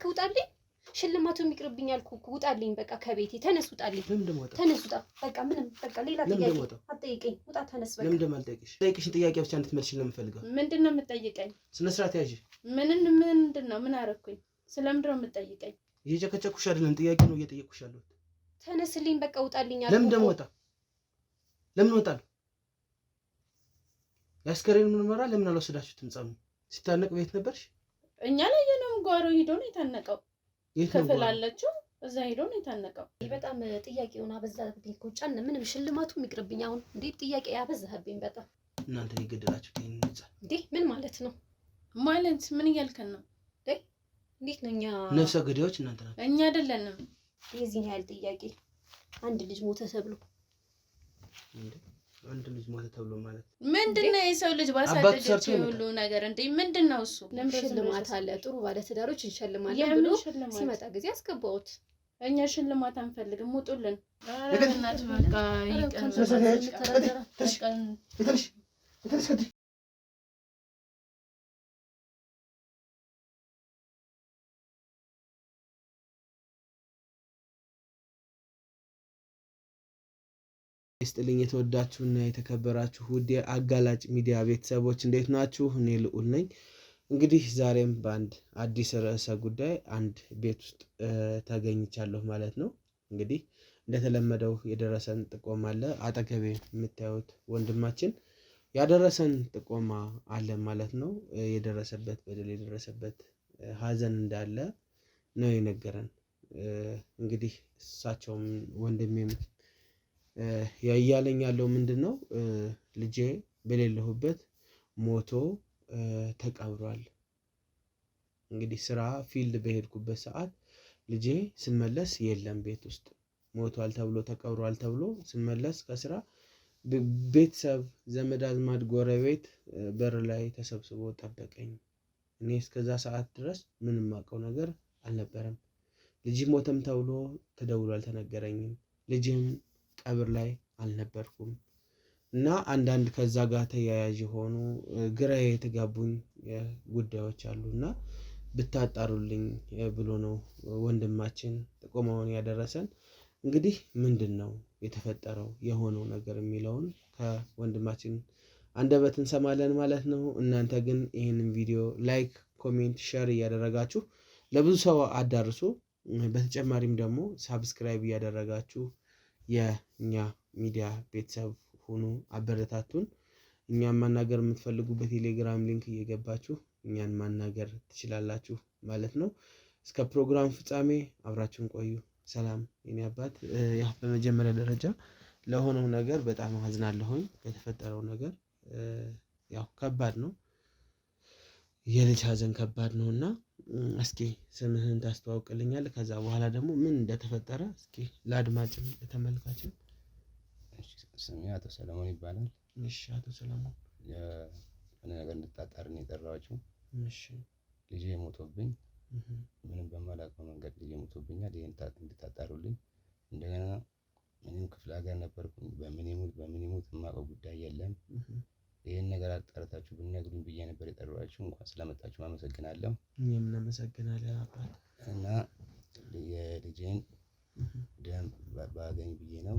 እባክህ ውጣልኝ። ሽልማቱ የሚቅርብኝ አልኩህ። ውጣልኝ በቃ ከቤቴ ተነስ። ውጣልኝ። ተነስ ውጣ። በቃ ምንም በቃ ሌላ ጥያቄ አትጠይቀኝ። ውጣ ተነስ። በቃ ለምን አልጠይቅሽ? ጠይቅሽን ጥያቄ ብቻ እንድትመልሽልኝ ነው የምፈልገው። ምንድነው የምትጠይቀኝ? ስነ ስርዓት ያዥ። ምንድነው? ምን አደረኩኝ? ስለምንድነው የምትጠይቀኝ? እየጨከጨኩሽ አይደለም፣ ጥያቄ ነው እየጠየቅኩሽ ያለሁት። ተነስልኝ በቃ ውጣልኝ አልኩህ። ለምን ደግሞ ወጣ? ለምን ወጣለሁ? ያስከሬን ምርመራ ለምን አልወሰዳችሁትም? ጻኑ ሲታነቅ ቤት ነበርሽ? እኛ ላይ የነም ጓሮ ሄዶ ነው የታነቀው። ክፍል አለችው እዛ ሄዶ ነው የታነቀው። በጣም ጥያቄውን አበዛህብኝ እኮ ጫን። ምንም ሽልማቱ የሚቅርብኝ። አሁን እንዴ ጥያቄ ያበዛህብኝ በጣም። እናንተ የገደላችሁት ይሄን ነጻ እንዴ ምን ማለት ነው? ማለት ምን እያልከን ነው? እንዴት ነው? እኛ ነፍሰ ገዳዮች እናንተ ናችሁ። እኛ አይደለንም። የዚህን ያህል ጥያቄ አንድ ልጅ ሞተ ተብሎ አንድ ልጅ ሞተ ተብሎ ማለት ምንድነው? የሰው ልጅ ባሳደገችው ሁሉ ነገር እንዴ ምንድነው እሱ? ሽልማት አለ፣ ጥሩ ባለ ትዳሮች እንሸልማለን ብሎ ሲመጣ ጊዜ አስገባውት። እኛ ሽልማት አንፈልግም፣ ውጡልን። እናት በቃ ይስጥልኝ። የተወዳችሁና የተከበራችሁ ውድ አጋላጭ ሚዲያ ቤተሰቦች እንዴት ናችሁ? እኔ ልዑል ነኝ። እንግዲህ ዛሬም በአንድ አዲስ ርዕሰ ጉዳይ አንድ ቤት ውስጥ ተገኝቻለሁ ማለት ነው። እንግዲህ እንደተለመደው የደረሰን ጥቆማ አለ። አጠገቤ የምታዩት ወንድማችን ያደረሰን ጥቆማ አለ ማለት ነው። የደረሰበት በደል የደረሰበት ሀዘን እንዳለ ነው የነገረን። እንግዲህ እሳቸውም ወንድሜም እያለኝ ያለው ምንድነው? ልጄ በሌለሁበት ሞቶ ተቀብሯል። እንግዲህ ስራ ፊልድ በሄድኩበት ሰዓት ልጄ ስመለስ የለም ቤት ውስጥ ሞቷል ተብሎ ተቀብሯል ተብሎ ስመለስ ከስራ ቤተሰብ ዘመድ አዝማድ ጎረቤት በር ላይ ተሰብስቦ ጠበቀኝ። እኔ እስከዛ ሰዓት ድረስ ምንም አውቀው ነገር አልነበረም። ልጅ ሞተም ተብሎ ተደውሎ አልተነገረኝም። ልጅም ቀብር ላይ አልነበርኩም እና አንዳንድ ከዛ ጋር ተያያዥ የሆኑ ግራ የተጋቡኝ ጉዳዮች አሉና ብታጣሩልኝ ብሎ ነው ወንድማችን ጥቆማውን ያደረሰን። እንግዲህ ምንድነው የተፈጠረው የሆነው ነገር የሚለውን ከወንድማችን አንደበት እንሰማለን ማለት ነው። እናንተ ግን ይህንን ቪዲዮ ላይክ፣ ኮሜንት፣ ሼር እያደረጋችሁ ለብዙ ሰው አዳርሱ። በተጨማሪም ደግሞ ሳብስክራይብ እያደረጋችሁ የኛ ሚዲያ ቤተሰብ ሁኑ፣ አበረታቱን። እኛን ማናገር የምትፈልጉበት ቴሌግራም ሊንክ እየገባችሁ እኛን ማናገር ትችላላችሁ ማለት ነው። እስከ ፕሮግራም ፍጻሜ አብራችሁን ቆዩ። ሰላም የኔ አባት። በመጀመሪያ ደረጃ ለሆነው ነገር በጣም አዝናለሁኝ። የተፈጠረው ነገር ያው ከባድ ነው። የልጅ ሀዘን ከባድ ነው እና እስኪ ስምህን ታስተዋውቅልኛል? ከዛ በኋላ ደግሞ ምን እንደተፈጠረ እስኪ ለአድማጭም ለተመልካችም። ስሜ አቶ ሰለሞን ይባላል። እሺ አቶ ሰለሞን፣ የሆነ ነገር እንድታጣርን የጠራኋችሁ። እሺ ልጄ ሞቶብኝ ምንም በማላውቀው መንገድ ልጄ ሞቶብኛል። ይሄን እንድታጣሩልኝ። እንደገና እኔም ክፍለ ሀገር ነበርኩኝ። በምን ይሙት የማውቀው ጉዳይ የለም። ይሄን ነገር አጣርታችሁ ብትነግሩኝ ብዬ ነበር የጠራኋችሁ። እንኳን ስለመጣችሁ አመሰግናለሁ። እኔም እናመሰግናለን አባት። እና የልጄን ደም ባገኝ ብዬ ነው።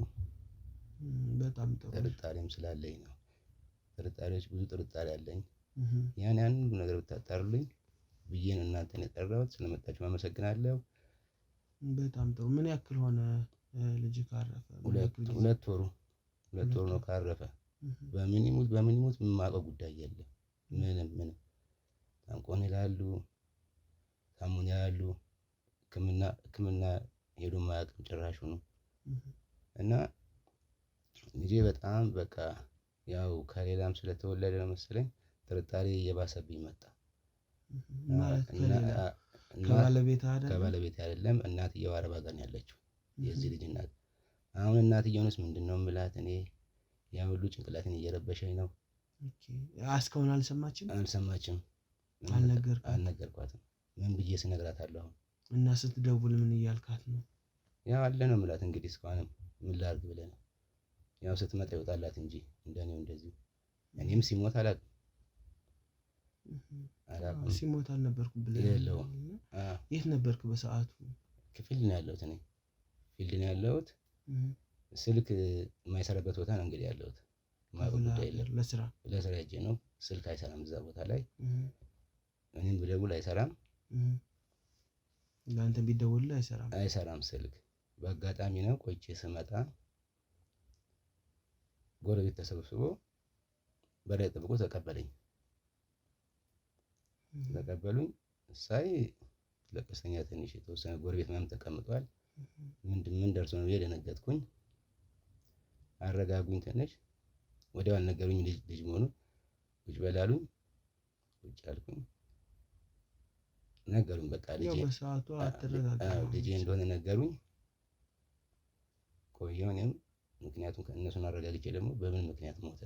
በጣም ጥሩ። ጥርጣሬም ስላለኝ ነው። ጥርጣሬዎች ብዙ ጥርጣሬ አለኝ። ያን ሁሉ ነገር ብታጣሩልኝ ብዬ ነው እናንተን የጠራሁት። ስለመጣችሁ አመሰግናለሁ። በጣም ጥሩ። ምን ያክል ሆነ ልጅ ካረፈ? ሁለት ወሩ ነው ካረፈ። በምን ይሙት የማውቀው ጉዳይ የለም። ምንም ታንቆን ይላሉ፣ ታሙን ይላሉ። ሕክምና ሄዶ ማያውቅም ጭራሹ ነው። እና ልጄ በጣም በቃ ያው ከሌላም ስለተወለደ ነው መሰለኝ ጥርጣሬ እየባሰብኝ መጣ። ከባለቤት አይደለም፣ እናትየው አረብ ሀገር ነው ያለችው የዚህ ልጅ እናት። አሁን እናትየውንስ ምንድነው የምላት እኔ? ያ ሁሉ ጭንቅላቴን እየረበሸኝ ነው። እስካሁን አልሰማችም? አልነገርኳትም። ምን ብዬ ስነግራታለሁ አሁን? እና ስትደውል ምን እያልካት ነው? ያው አለ ነው የምላት። እንግዲህ እስካሁንም ምን ላድርግ ብለህ ነው? ያው ስትመጣ ይወጣላት እንጂ እንደኔው እንደዚህ እኔም ሲሞት አላውቅም። አላውቅም። ሲሞት አልነበርኩም ብለህ የለውም። የት ነበርክ በሰዓቱ? ፊልድ ነው ያለሁት እኔ ፊልድ ነው ያለሁት። ስልክ የማይሰራበት ቦታ ነው እንግዲህ ያለሁት። ማውቀው ጉዳይ የለም። ለስራ ሄጄ ነው። ስልክ አይሰራም እዛ ቦታ ላይ። እኔም ብደውል አይሰራም። ለአንተ ቢደውልልህ አይሰራም ስልክ። በአጋጣሚ ነው ቆይቼ ስመጣ ጎረቤት ተሰብስቦ በላይ ጠብቆ ተቀበሉኝ። ሳይ ለቀስተኛ ትንሽ የተወሰነ ጎረቤት ምናምን ተቀምጧል። ምን ደርሶ ነው ብዬ ደነገጥኩኝ። አረጋጉኝ ትንሽ። ወዲያው አልነገሩኝ ልጅ መሆኑን። ቁጭ በል አሉኝ። ቁጭ አልኩኝ። ነገሩኝ በቃ ልጄ እንደሆነ ነገሩኝ። ቆየሁ እኔም ምክንያቱም ከእነሱን አረጋግጬ ደግሞ በምን ምክንያት ሞተ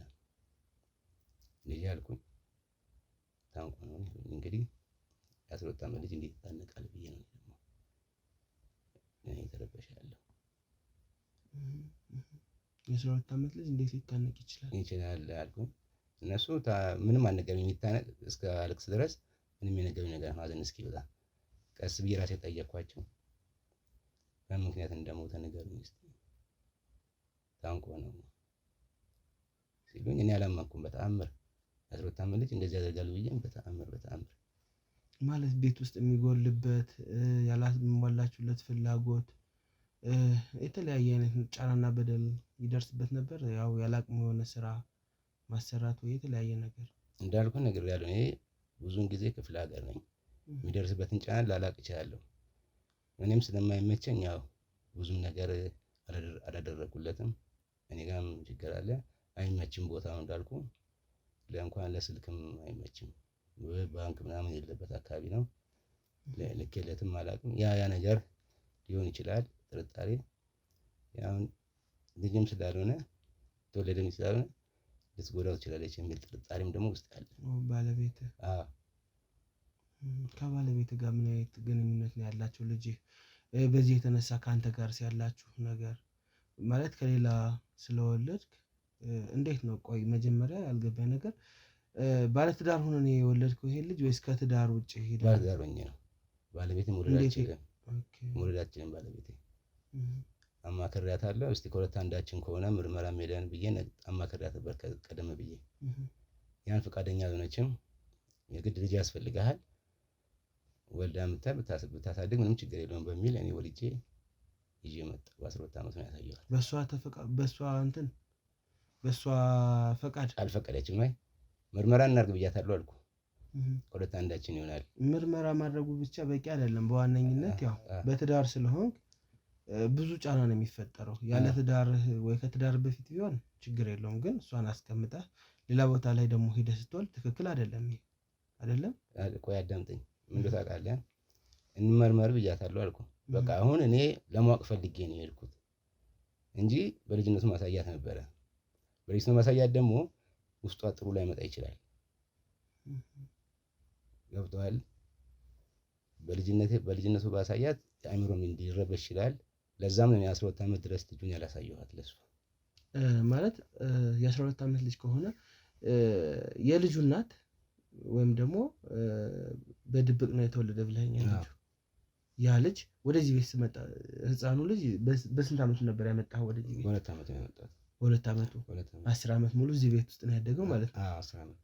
ልጄ አልኩኝ። ታንቆ ነው እንግዲህ የ12 ዓመት ልጅ እንዴት ይታነቃል ብዬ ነው ደግሞ እኔ ተረበሻለሁ። የ12 ዓመት ልጅ እንዴት ሊታነቅ ይችላል አልኩኝ። እነሱ ምንም አልነገሩኝ። የሚታነቅ እስከ አልቅስ ድረስ ምንም የነገሩኝ ነገር ሀዘን እስኪወጣ ቀስ ብዬ ራሴ ጠየኳቸው። በምን ምክንያት እንደሞተ ንገሩኝ እስኪ ታንቆ ነው ሲሉኝ እኔ አላመንኩም። በተአምር የ12 ዓመት ልጅ እንደዚህ ያደርጋሉ ብዬ በተአምር ማለት ቤት ውስጥ የሚጎልበት ያላሟላችሁለት ፍላጎት የተለያየ አይነት ጫናና በደል ይደርስበት ነበር። ያው ያላቅሙ የሆነ ስራ ማሰራት ወይ የተለያየ ነገር እንዳልኩ ነገር ያለው እኔ ብዙውን ጊዜ ክፍለ ሀገር ነኝ። የሚደርስበትን ጫና ላላቅ እችላለሁ። እኔም ስለማይመቸኝ ያው ብዙም ነገር አላደረኩለትም። እኔ ጋርም ችግር አለ። አይመችም ቦታው እንዳልኩ ለእንኳን ለስልክም አይመችም። ባንክ ምናምን የሌለበት አካባቢ ነው። ልኬለትም አላውቅም። ያ ነገር ሊሆን ይችላል ጥርጣሬ። ያው ልጅም ስላልሆነ ተወለደም ስላልሆነ ልትጎዳው ትችላለች የሚል ጥርጣሬም ደግሞ ውስጥ አለ። ባለቤትህ? አዎ። ከባለቤትህ ጋር ምን አይነት ግንኙነት ነው ያላችሁ? ልጅህ በዚህ የተነሳ ከአንተ ጋር ያላችሁ ነገር ማለት ከሌላ ስለወለድክ እንዴት ነው? ቆይ መጀመሪያ ያልገባኝ ነገር ባለትዳር ሆነህ ነው የወለድከው ይሄን ልጅ ወይስ ከትዳር ውጪ ሄደህ? ባለትዳር ሆኜ ነው። ባለቤቴ መውለዳችንን ባለቤቴ አማክሬያታለሁ። እስቲ ከሁለት አንዳችን ከሆነ ምርመራ ሄደን ብዬ አማክሬያት ነበር ቀደም ብዬ። ያን ፈቃደኛ አልሆነችም። የግድ ልጅ ያስፈልግሃል ወልዳ ብታሳድግ ምንም ችግር የለውም በሚል እኔ ወልጄ ይዤ መጣሁ። በ12 ዓመት ነው ያሳየኋት። በሷ ፈቃድ አልፈቀደችም። አይ ምርመራ እናድርግ ብያታለሁ አልኩ። ከሁለት አንዳችን ይሆናል። ምርመራ ማድረጉ ብቻ በቂ አይደለም። በዋነኝነት ያው በትዳር ስለሆንክ ብዙ ጫና ነው የሚፈጠረው። ያለ ትዳር ወይ ከትዳር በፊት ቢሆን ችግር የለውም። ግን እሷን አስቀምጠህ ሌላ ቦታ ላይ ደግሞ ሄደህ ስትወልድ ትክክል አይደለም። ይሄ አይደለም። ቆይ አዳምጠኝ። ምን እንደው ታውቃለህ፣ እንመርመር ብያታለሁ አልኩ። በቃ አሁን እኔ ለማወቅ ፈልጌ ነው የሄድኩት እንጂ በልጅነቱ ማሳያት ነበረ። በልጅነቱ ማሳያት ደግሞ ውስጧ ጥሩ ላይ መጣ ይችላል። ገብቶሃል? በልጅነቱ ባሳያት አእምሮም እንዲረበሽ ይችላል። ለዛም ነው የ12 ዓመት ድረስ ልጁን ያላሳየኋት ለሱ። ማለት የ12 ዓመት ልጅ ከሆነ የልጁ እናት ወይም ደግሞ በድብቅ ነው የተወለደ ብለኸኛል። ልጁ ያ ልጅ ወደዚህ ቤት ሲመጣ ህፃኑ ልጅ በስንት ዓመቱ ነበር ያመጣው ወደዚህ ቤት? በ2 ዓመቱ ነው ያመጣው። በ2 ዓመቱ 10 ዓመት ሙሉ እዚህ ቤት ውስጥ ነው ያደገው ማለት ነው። 10 ዓመት።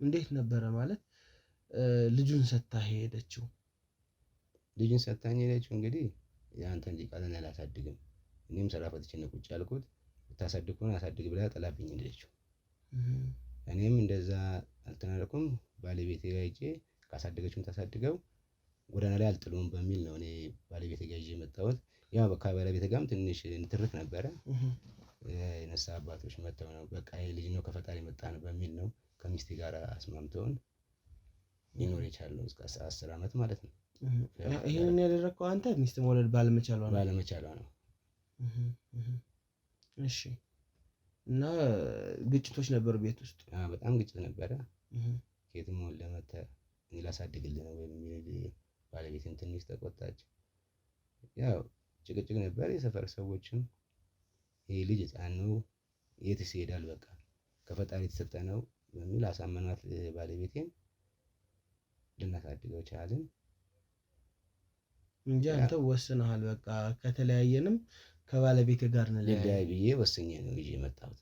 እንዴት ነበረ ማለት ልጁን ሰታ ሄደችው? ልጁን ሰታኝ ሄደችው እንግዲህ ያንተን ልጅ ቃልን አላሳድግም። እኔም ስራ ፈትቼ ነው ቁጭ ያልኩት። ብታሳድግ ሆነ አሳድግ ብላ ጥላብኝ ሄደችው። እኔም እንደዛ አልተናደድኩም። ባለቤቴ ጋር ሄጄ ካሳደገችውም ታሳድገው ጎዳና ላይ አልጥለውም በሚል ነው እኔ ባለቤቴ ጋር ይዤ የመጣሁት። ያው ከባለቤቴ ጋርም ትንሽ ንትርክ ነበረ። የነሳ አባቶች መጥተው ነው በቃ ይሄ ልጅ ነው ከፈጣሪ መጣ ነው በሚል ነው ከሚስቴ ጋር አስማምተውን ሊኖር የቻለው እስከ 10 ዓመት ማለት ነው። ይሄንን ያደረግከው አንተ ሚስት መውለድ ባለመቻሏ ነው። እሺ። እና ግጭቶች ነበሩ ቤት ውስጥ? በጣም ግጭት ነበረ። ከየትም ወልደህ መተህ እኔ ላሳድግልህ ነው የሚል ባለቤቴም ትንሽ ተቆጣች። ያው ጭቅጭቅ ነበር። የሰፈር ሰዎችም ይሄ ልጅ ሕፃን ነው የትስ ይሄዳል፣ በቃ ከፈጣሪ የተሰጠ ነው በሚል አሳመናት ባለቤቴን ልናሳድገው ቻልን እንጂ አንተ ወስነሃል። በቃ ከተለያየንም ከባለቤቴ ጋር ነው ልለያይ ብዬ ወስኜ ነው ይዤ የመጣሁት።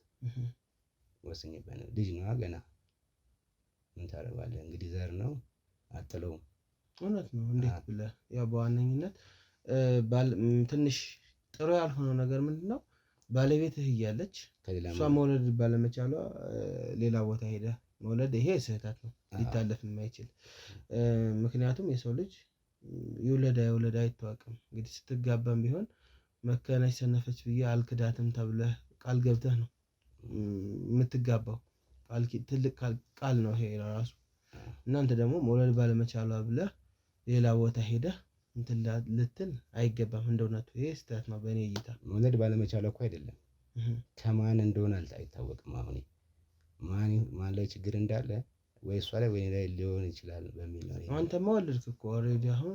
ወስኜበት ነው። ልጅ ነው ገና ምን ታደርጋለህ እንግዲህ ዘር ነው አጥለውም። እውነት ነው። እንዴት ብለህ ያው በዋነኝነት ትንሽ ጥሩ ያልሆነው ነገር ምንድነው ባለቤትህ እያለች እሷ መውለድ ባለመቻሏ ሌላ ቦታ ሄደህ መውለድ፣ ይሄ ስህተት ነው፣ ሊታለፍ የማይችል ምክንያቱም የሰው ልጅ ይውለድ አይውለድ አይታወቅም። እንግዲህ ስትጋባም ቢሆን መከነች ሰነፈች ብዬ አልክዳትም ተብለህ ቃል ገብተህ ነው የምትጋባው። ትልቅ ቃል ነው ይሄ ራሱ። እናንተ ደግሞ መውለድ ባለመቻሏ ብለህ ሌላ ቦታ ሄደህ እንትን ልትል አይገባም። እንደውነቱ ይሄ ስህተት ነው በእኔ እይታ። መውለድ ባለመቻሏ እኮ አይደለም ከማን እንደሆነ አይታወቅም። አሁን ማን ላይ ችግር እንዳለ ወይ እሷ ላይ ወይ ላይ ሊሆን ይችላል በሚል ነው። አንተማ ወለድክ እኮ ኦልሬዲ። አሁን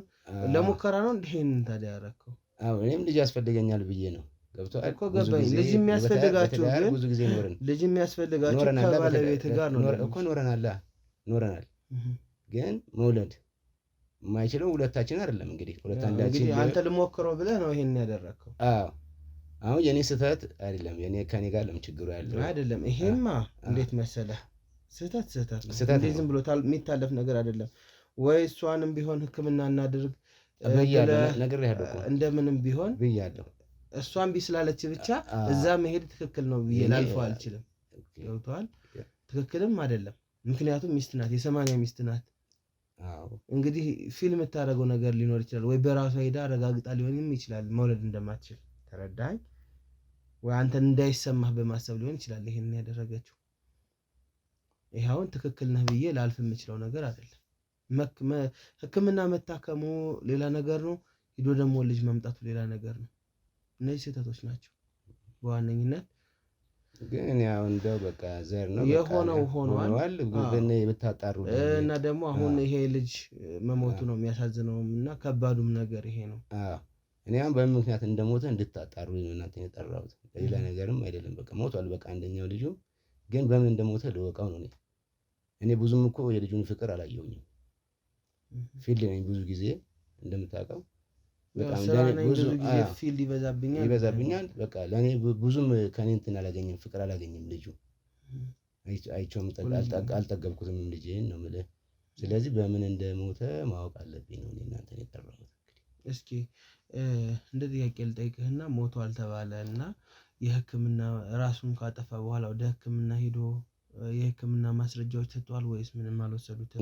ለሙከራ ነው እንዴን ታዲያ ያደረከው? አዎ እኔም ልጅ ያስፈልገኛል ብዬ ነው። ገብቶሃል እኮ ገባኝ። ልጅ የሚያስፈልጋችሁ ግን ብዙ ጊዜ ኖርን። ልጅ የሚያስፈልጋችሁ ከባለቤት ጋር ነው እኮ ኖረናል። ግን መውለድ የማይችለው ሁለታችን አይደለም። እንግዲህ ሁለት አንዳችን አንተ ልሞክረው ብለህ ነው ይሄን ያደረከው። አዎ አሁን የኔ ስህተት አይደለም። የኔ ከኔ ጋር ለምን ችግሩ ያለው አይደለም። ይሄማ እንዴት መሰለህ ስህተት ነው። እንዴ ዝም ብሎ የሚታለፍ ነገር አይደለም ወይ? እሷንም ቢሆን ሕክምና እናድርግ ነግሬሃለሁ። እንደምንም ቢሆን ብያለሁ። እሷን ቢስላለች ብቻ እዛ መሄድ ትክክል ነው ብዬ ላልፈው አልችልም። ገብቶሃል? ትክክልም አይደለም። ምክንያቱም ሚስት ናት፣ የ80 ሚስት ናት። እንግዲህ ፊልም የምታደርገው ነገር ሊኖር ይችላል፣ ወይ በራሷ ሄዳ አረጋግጣ ሊሆንም ይችላል መውለድ እንደማትችል። ተረዳኸኝ ወይ? አንተን እንዳይሰማህ በማሰብ ሊሆን ይችላል ይሄን ያደረገችው። ይሄውን ትክክል ነህ ብዬ ላልፍ የምችለው ነገር አይደለም። ሕክምና መታከሙ ሌላ ነገር ነው፣ ሂዶ ደግሞ ልጅ መምጣቱ ሌላ ነገር ነው። እነዚህ ስህተቶች ናቸው በዋነኝነት። ግን ያው እንደው በቃ ዘር ነው የሆነው ሆኗል። ግን ብታጣሩ እና ደግሞ አሁን ይሄ ልጅ መሞቱ ነው የሚያሳዝነውም እና ከባዱም ነገር ይሄ ነው። እኔ አሁን በምን ምክንያት እንደሞተ እንድታጣሩ ነው እናንተን የጠራሁት፣ ሌላ ነገርም አይደለም። በቃ ሞቷል። በቃ አንደኛው ልጁ ግን በምን እንደሞተ ልወቀው ነው። እኔ ብዙም እኮ የልጁን ፍቅር አላየሁኝም። ፊልድ ነኝ ብዙ ጊዜ እንደምታውቀው፣ በጣም ብዙ ፊልድ ይበዛብኛል። በቃ ለኔ ብዙም ከኔ እንትን አላገኝም፣ ፍቅር አላገኝም። ልጁ አይቼውም አልጠገብኩትም ልጄን ነው የምልህ። ስለዚህ በምን እንደሞተ ማወቅ አለብኝ ነው እናንተን የጠራሁት። እስኪ እንደ ጥያቄ ልጠይቅህና ሞቷል ተባለ እና የሕክምና ራሱን ካጠፋ በኋላ ወደ ሕክምና ሄዶ የሕክምና ማስረጃዎች ሰጥቷል ወይስ ምንም አልወሰዱትም?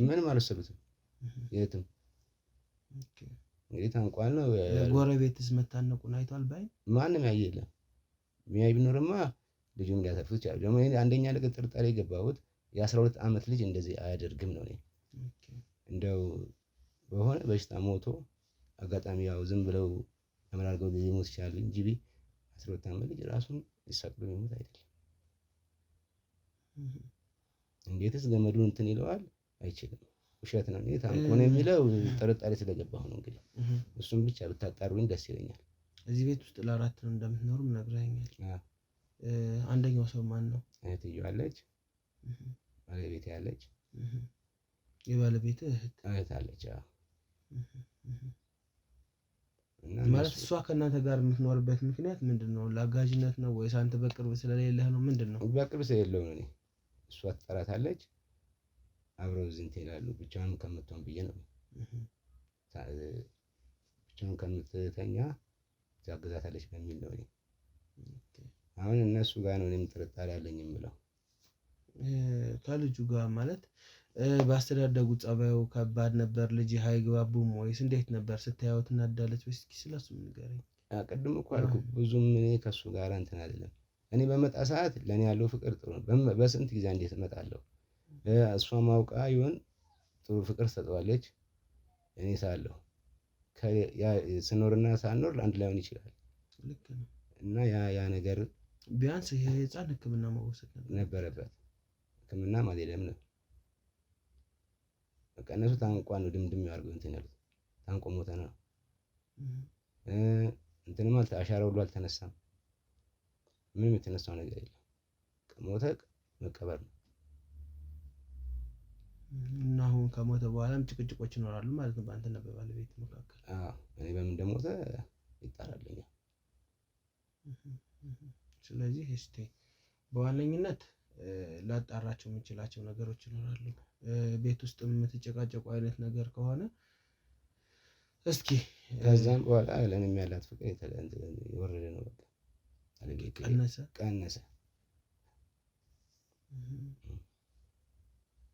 ምንም አልወሰዱትም። የትም እንግዲህ ታንቋል ነው። ጎረቤትስ መታነቁን አይቷል? ባይ ማንም ያየ የለም። ሚያይ ቢኖርማ ልጁን ሊያተርፉት ይችላል። ደግሞ አንደኛ ነገር ጥርጣሬ የገባሁት የ12 ዓመት ልጅ እንደዚህ አያደርግም ነው። እንደው በሆነ በሽታ ሞቶ አጋጣሚ ያው ዝም ብለው ተመራርገው ሊሞት ይችላል እንጂ 12 ዓመት ልጅ ራሱን ይሰቅሉ የሚሞት አይደለም። እንዴትስ ገመዱን እንትን ይለዋል? አይችልም። ውሸት ነው። ታንቆ ነው የሚለው ጥርጣሬ ስለገባሁ ነው። እንግዲህ እሱም ብቻ ብታጣሩኝ ደስ ይለኛል። እዚህ ቤት ውስጥ ለአራት ነው እንደምትኖሩም ነግረኸኛል። አንደኛው ሰው ማን ነው? እህትዬው አለች፣ ባለቤቴ አለች፣ የባለቤትህ እህት አለች። ማለት እሷ ከእናንተ ጋር የምትኖርበት ምክንያት ምንድን ነው? ለአጋዥነት ነው ወይስ አንተ በቅርብ ስለሌለህ ነው? ምንድን ነው? በቅርብ ስለሌለው ነው። እሷ ትጠራታለች፣ አብረው ዝንት ይላሉ። ብቻውን ከምትሆን ብዬ ነው። ብቻውን ከምትተኛ ታግዛታለች በሚል ነው። አሁን እነሱ ጋር ነው እኔም ጥርጣሬ አለኝ የምለው። ከልጁ ጋር ማለት ባስተዳደጉ ጸባዩ ከባድ ነበር? ልጅ አይግባቡም ወይስ እንዴት ነበር? ስታዩት እናዳለች ወይስ? እስኪ ስለሱ ንገረኝ። ቅድም እኮ አልኩህ ብዙም እኔ ከሱ ጋር እንትን አይደለም። እኔ በመጣ ሰዓት ለኔ ያለው ፍቅር ጥሩ ነው። በስንት ጊዜ እንዴት እመጣለሁ? እሷ ማውቃ ይሆን ጥሩ ፍቅር ሰጠዋለች። እኔ ሳለሁ ስኖርና ሳኖር አንድ ላይሆን ይችላል። ልክ ነው። እና ያ ነገር ቢያንስ ይሄ ህፃን ሕክምና መወሰድ ነበረበት። ሕክምና ማለለም ነው። በቃ እነሱ ታንቋ ነው ድምድም ያርገው እንትን ያሉት ታንቆ ሞተ ነው። እንትንም አሻራ ሁሉ አልተነሳም። ምንም የተነሳው ነገር የለም። ሞተ መቀበር ነው። እና አሁን ከሞተ በኋላም ጭቅጭቆች ይኖራሉ ማለት ነው በአንተና በባለቤት መካከል? አዎ እኔ በምን እንደሞተ ይጣራልኛል። ስለዚህ እስቲ በዋነኝነት ላጣራቸው የምችላቸው ነገሮች ይኖራሉ። ቤት ውስጥ የምትጨቃጨቁ አይነት ነገር ከሆነ እስኪ ከዛም በኋላ ለኔም ያላት ፍቅር የወረደ ነው። በቃ ቀነሰ።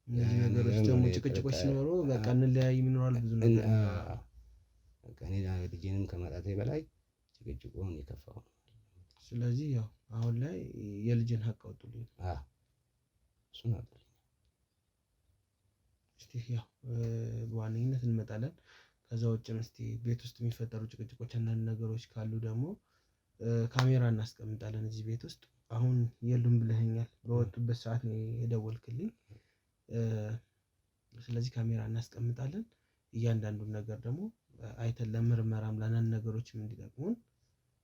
እነዚህ ነገሮች ደግሞ ጭቅጭቆች ሲኖሩ በቃ እንለያይ ይኖራል ብዙ ነገር። በቃ እኔ ልጄንም ከማጣቴ በላይ ጭቅጭቁን የከፋው ነው። ስለዚህ ያው አሁን ላይ የልጅን ሀቅ አውጡልኝ። እሱን አውጡልኝ። እስቲ ያው በዋነኝነት እንመጣለን። ከዛ ውጭም እስቲ ቤት ውስጥ የሚፈጠሩ ጭቅጭቆች አንዳንድ ነገሮች ካሉ ደግሞ ካሜራ እናስቀምጣለን እዚህ ቤት ውስጥ። አሁን የሉም ብለኸኛል፣ በወጡበት ሰዓት ነው የደወልክልኝ። ስለዚህ ካሜራ እናስቀምጣለን። እያንዳንዱን ነገር ደግሞ አይተን ለምርመራም ለአንዳንድ ነገሮችም እንዲጠቅሙን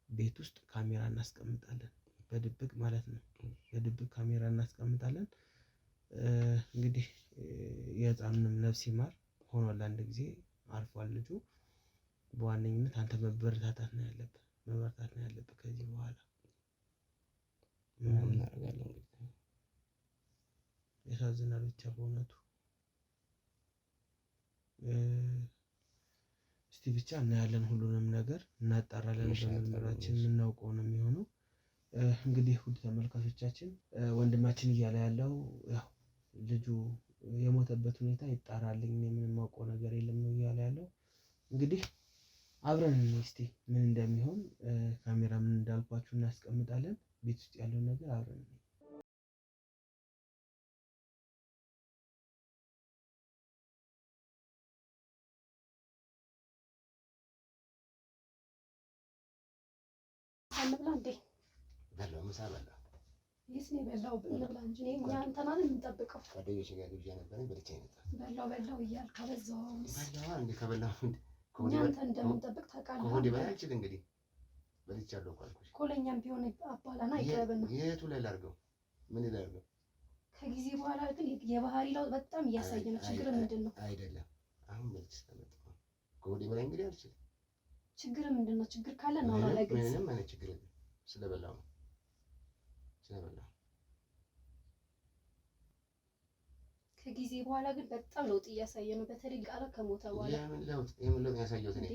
ቤት ውስጥ ካሜራ እናስቀምጣለን፣ በድብቅ ማለት ነው። በድብቅ ካሜራ እናስቀምጣለን። እንግዲህ የህፃኑንም ነፍስ ይማር ሆኗል፣ አንድ ጊዜ አልፏል ልጁ። በዋነኝነት አንተ መበረታታት ነው ያለብህ ከዚህ በኋላ። ያሳዝናል ብቻ በእውነቱ። እስቲ ብቻ እናያለን፣ ሁሉንም ነገር እናጣራለን። በምርመራችን የምናውቀው ነው የሚሆነው። እንግዲህ ውድ ተመልካቾቻችን ወንድማችን እያለ ያለው ያው ልጁ የሞተበት ሁኔታ ይጣራልኝ፣ ምንም ማውቀው ነገር የለም ነው እያለ ያለው። እንግዲህ አብረን እስቲ ምን እንደሚሆን ካሜራ ምን እንዳልኳችሁ እናስቀምጣለን። ቤት ውስጥ ያለውን ነገር አብረን አንብላ እንዴ? በላው ምሳ በላ። ይስ ነው በላው ብንብላ እንጂ እኛ አንተና ነው የምንጠብቀው። ጓደኞቼ ጋር ግብዣ ነበረኝ በልቼ ነበር። በላው እያልክ ከበዛው በላው እንዴ? ከበላው እንዴ? እኛ አንተ እንደምንጠብቅ ታውቃለህ። ከሆዴ በላይ አልችል እንግዲህ በልቻለሁ እኮ አልኩሽ። ኮለኛም ቢሆን አባላና አይቀርብና የቱ ላይ ላድርገው? ምን ላድርገው? ከጊዜ በኋላ ግን የባህሪ ለውጥ በጣም እያሳየ ነው። ችግር ምንድን ነው? አይደለም አሁን መልስ ተመጣጣ ከሆዴ በላይ እንግዲህ አልችልም። ችግር ምንድን ነው? ችግር ካለ ነው አላገኝ። ምንም አይነት ችግር የለም። ስለበላው ነው ከጊዜ በኋላ ግን በጣም ለውጥ እያሳየ ነው። በተለይ ቃል ከሞተ በኋላ የምን ለውጥ ያሳየሁት እኔ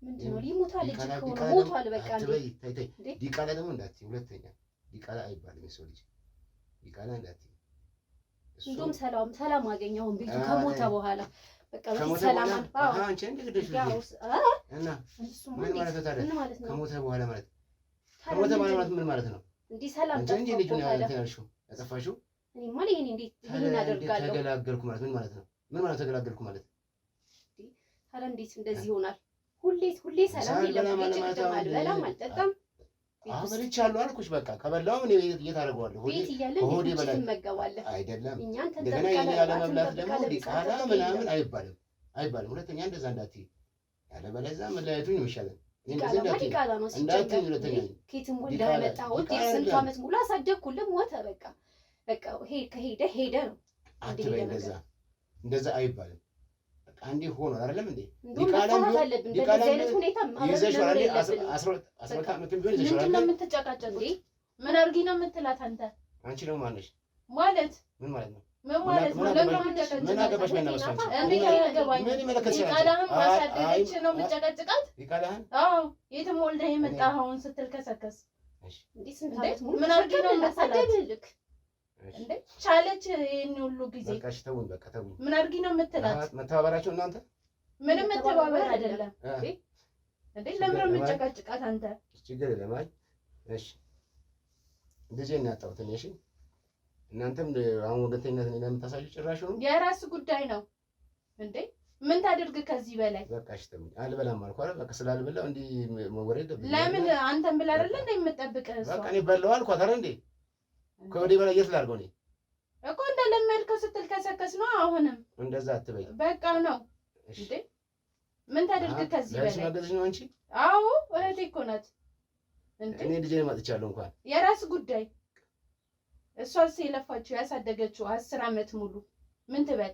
ምንድን ነው? ሊሞታል ልጅ ከሆነ ሞቷል። በቃ እንዴ ዲቃላ ደግሞ እንዳትዪ፣ ሁለተኛ ዲቃላ አይባልም የሰው ልጅ ዲቃላ እንዳትዪ። እንደውም ሰላም አገኘ አሁን ቤቱ ከሞተ በኋላ በቃ ሰላም አንቺ እንዴ እና ምን ማለት ነው ታዲያ? ከሞተ በኋላ ማለት ምን ማለት ነው? እንዴ ሰላም እንጂ ልጁን ያልተናልሽው ያጠፋሽው እኔማ ለኔ እንዴት ይሄን አደርጋለሁ? ተገላገልኩ ማለት ምን ማለት ነው? ምን ማለት ተገላገልኩ ማለት? ታዲያ እንዴት እንደዚህ ይሆናል? ሁሌ ሰላም የለም። አልበላም አልጠጣም። በልቻለሁ አልኩሽ። በቃ ከበላው እኔ እየታረገዋለሁ ቤት እያለ ሆዴ በላይ ትመገባለህ አይደለም። እንደገና ያለ መብላት ደግሞ ዲቃላ ምናምን አይባልም። ሁለተኛ እንደዛ እንዳትዪ፣ ያለበለዚያ መለያየቱን ይሻላል። ዲቃላ ነው ሲጀመር። ከየትም ወልደህ ያመጣኸው ስንት ዓመት ሙሉ አሳደግኩልህ፣ ሞተ። በቃ ሄደ ነው። አትበይ፣ እንደዛ አይባልም። በቃ እንዲህ ሆኖ አይደለም እንዴ? ዲቃላ አይነት ሁኔታ ምንድን ነው የምትጨቃጨቅ እንዴ? ምን አድርጊ ነው የምትላት አንተ? አንቺ ደግሞ ማነሽ ማለት ምን ማለት ነው? ምን ማለት ነው? ለምን የምትጨቃጨቅ? ምን አገባሽ? ምን አገባሽ? እንዴት አያገባኝ? ዲቃላህን ማሳደገች ነው የምትጨቃጭቃት? ዲቃላህን? አዎ፣ የትም ወልደህ የመጣኸውን ስትል ከሰከስ እንዴ? ስንት ዓመት ሙሉ ምን አድርጊ ነው የምትላት? እንዴ ቻለች ይሄን ሁሉ ጊዜ። በቃ እሺ ተውኝ፣ በቃ ተውኝ። ምን አድርጊ ነው የምትላት? መተባበራችሁ እናንተ ምንም መተባበር አይደለም እንዴ። ለምን ነው የምትጨቃጭቃት አንተ? ችግር የለም። አይ እሺ ልጄን እናጣሁት እኔ። እሺ እናንተም አሁን ወገንተኝነት ነው የምታሳዩ። ጭራሽ ነው የራስ ጉዳይ ነው እንዴ። ምን ታደርግ ከዚህ በላይ? በቃ እሺ ተውኝ። አልበላም አልኩ አይደል? በቃ ስላልበላው እንዲህ መወሬ ደብኝ። ለምን አንተም ብላ አይደል እንዴ የምጠብቅህ? በቃ እኔ በላው አልኳት አይደል እንዴ? ከወዴ በላይ የት ላድርገው እኔ እኮ እንደለመድከው ስትል ከሰከስ ነው። አሁንም እንደዛ አትበይ። በቃ ነው እንዴ። ምን ታደርግ ከዚህ በላይ? ማገዝሽ ነው አንቺ? አዎ እህቴ እኮ ናት እንዴ። እኔ ልጄን ማጥቻለሁ። እንኳን የራስ ጉዳይ እሷስ የለፋችው ያሳደገችው 10 ዓመት ሙሉ ምን ትበል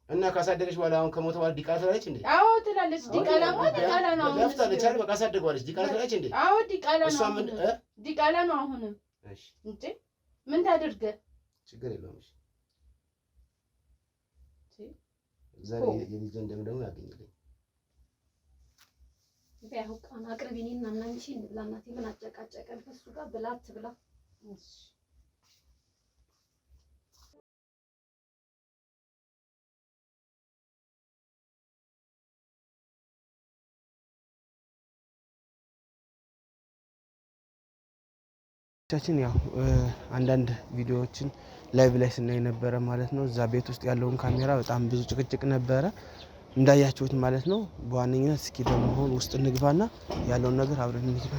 እና ካሳደገች በኋላ አሁን ከሞተ በኋላ ዲቃላ ትላለች እንዴ? አዎ ትላለች። ዲቃላ ነው አሁን ለፍታለች አይደል? በቃ አሳደገዋለች። ዲቃላ ትላለች እንዴ? አዎ ዲቃላ ነው። እሷ ምን ዲቃላ ነው አሁንም። እሺ እንዴ ምን ታድርገ? ችግር የለውም። እሺ ዛሬ የልጅ እንደምደሙ ያገኝልኝ ቢያውቃን አቅርቢኒና እናንቺ እንብላናት ምን አጨቃጨቀን ከሱ ጋር ብላት ብላ። እሺ ቻችን ያው አንዳንድ ቪዲዮዎችን ላይቭ ላይ ስናይ ነበረ ማለት ነው። እዛ ቤት ውስጥ ያለውን ካሜራ በጣም ብዙ ጭቅጭቅ ነበረ እንዳያችሁት ማለት ነው። በዋነኝነት እስኪ ደግሞ ውስጥ እንግባና ያለውን ነገር አብረን እንግባ።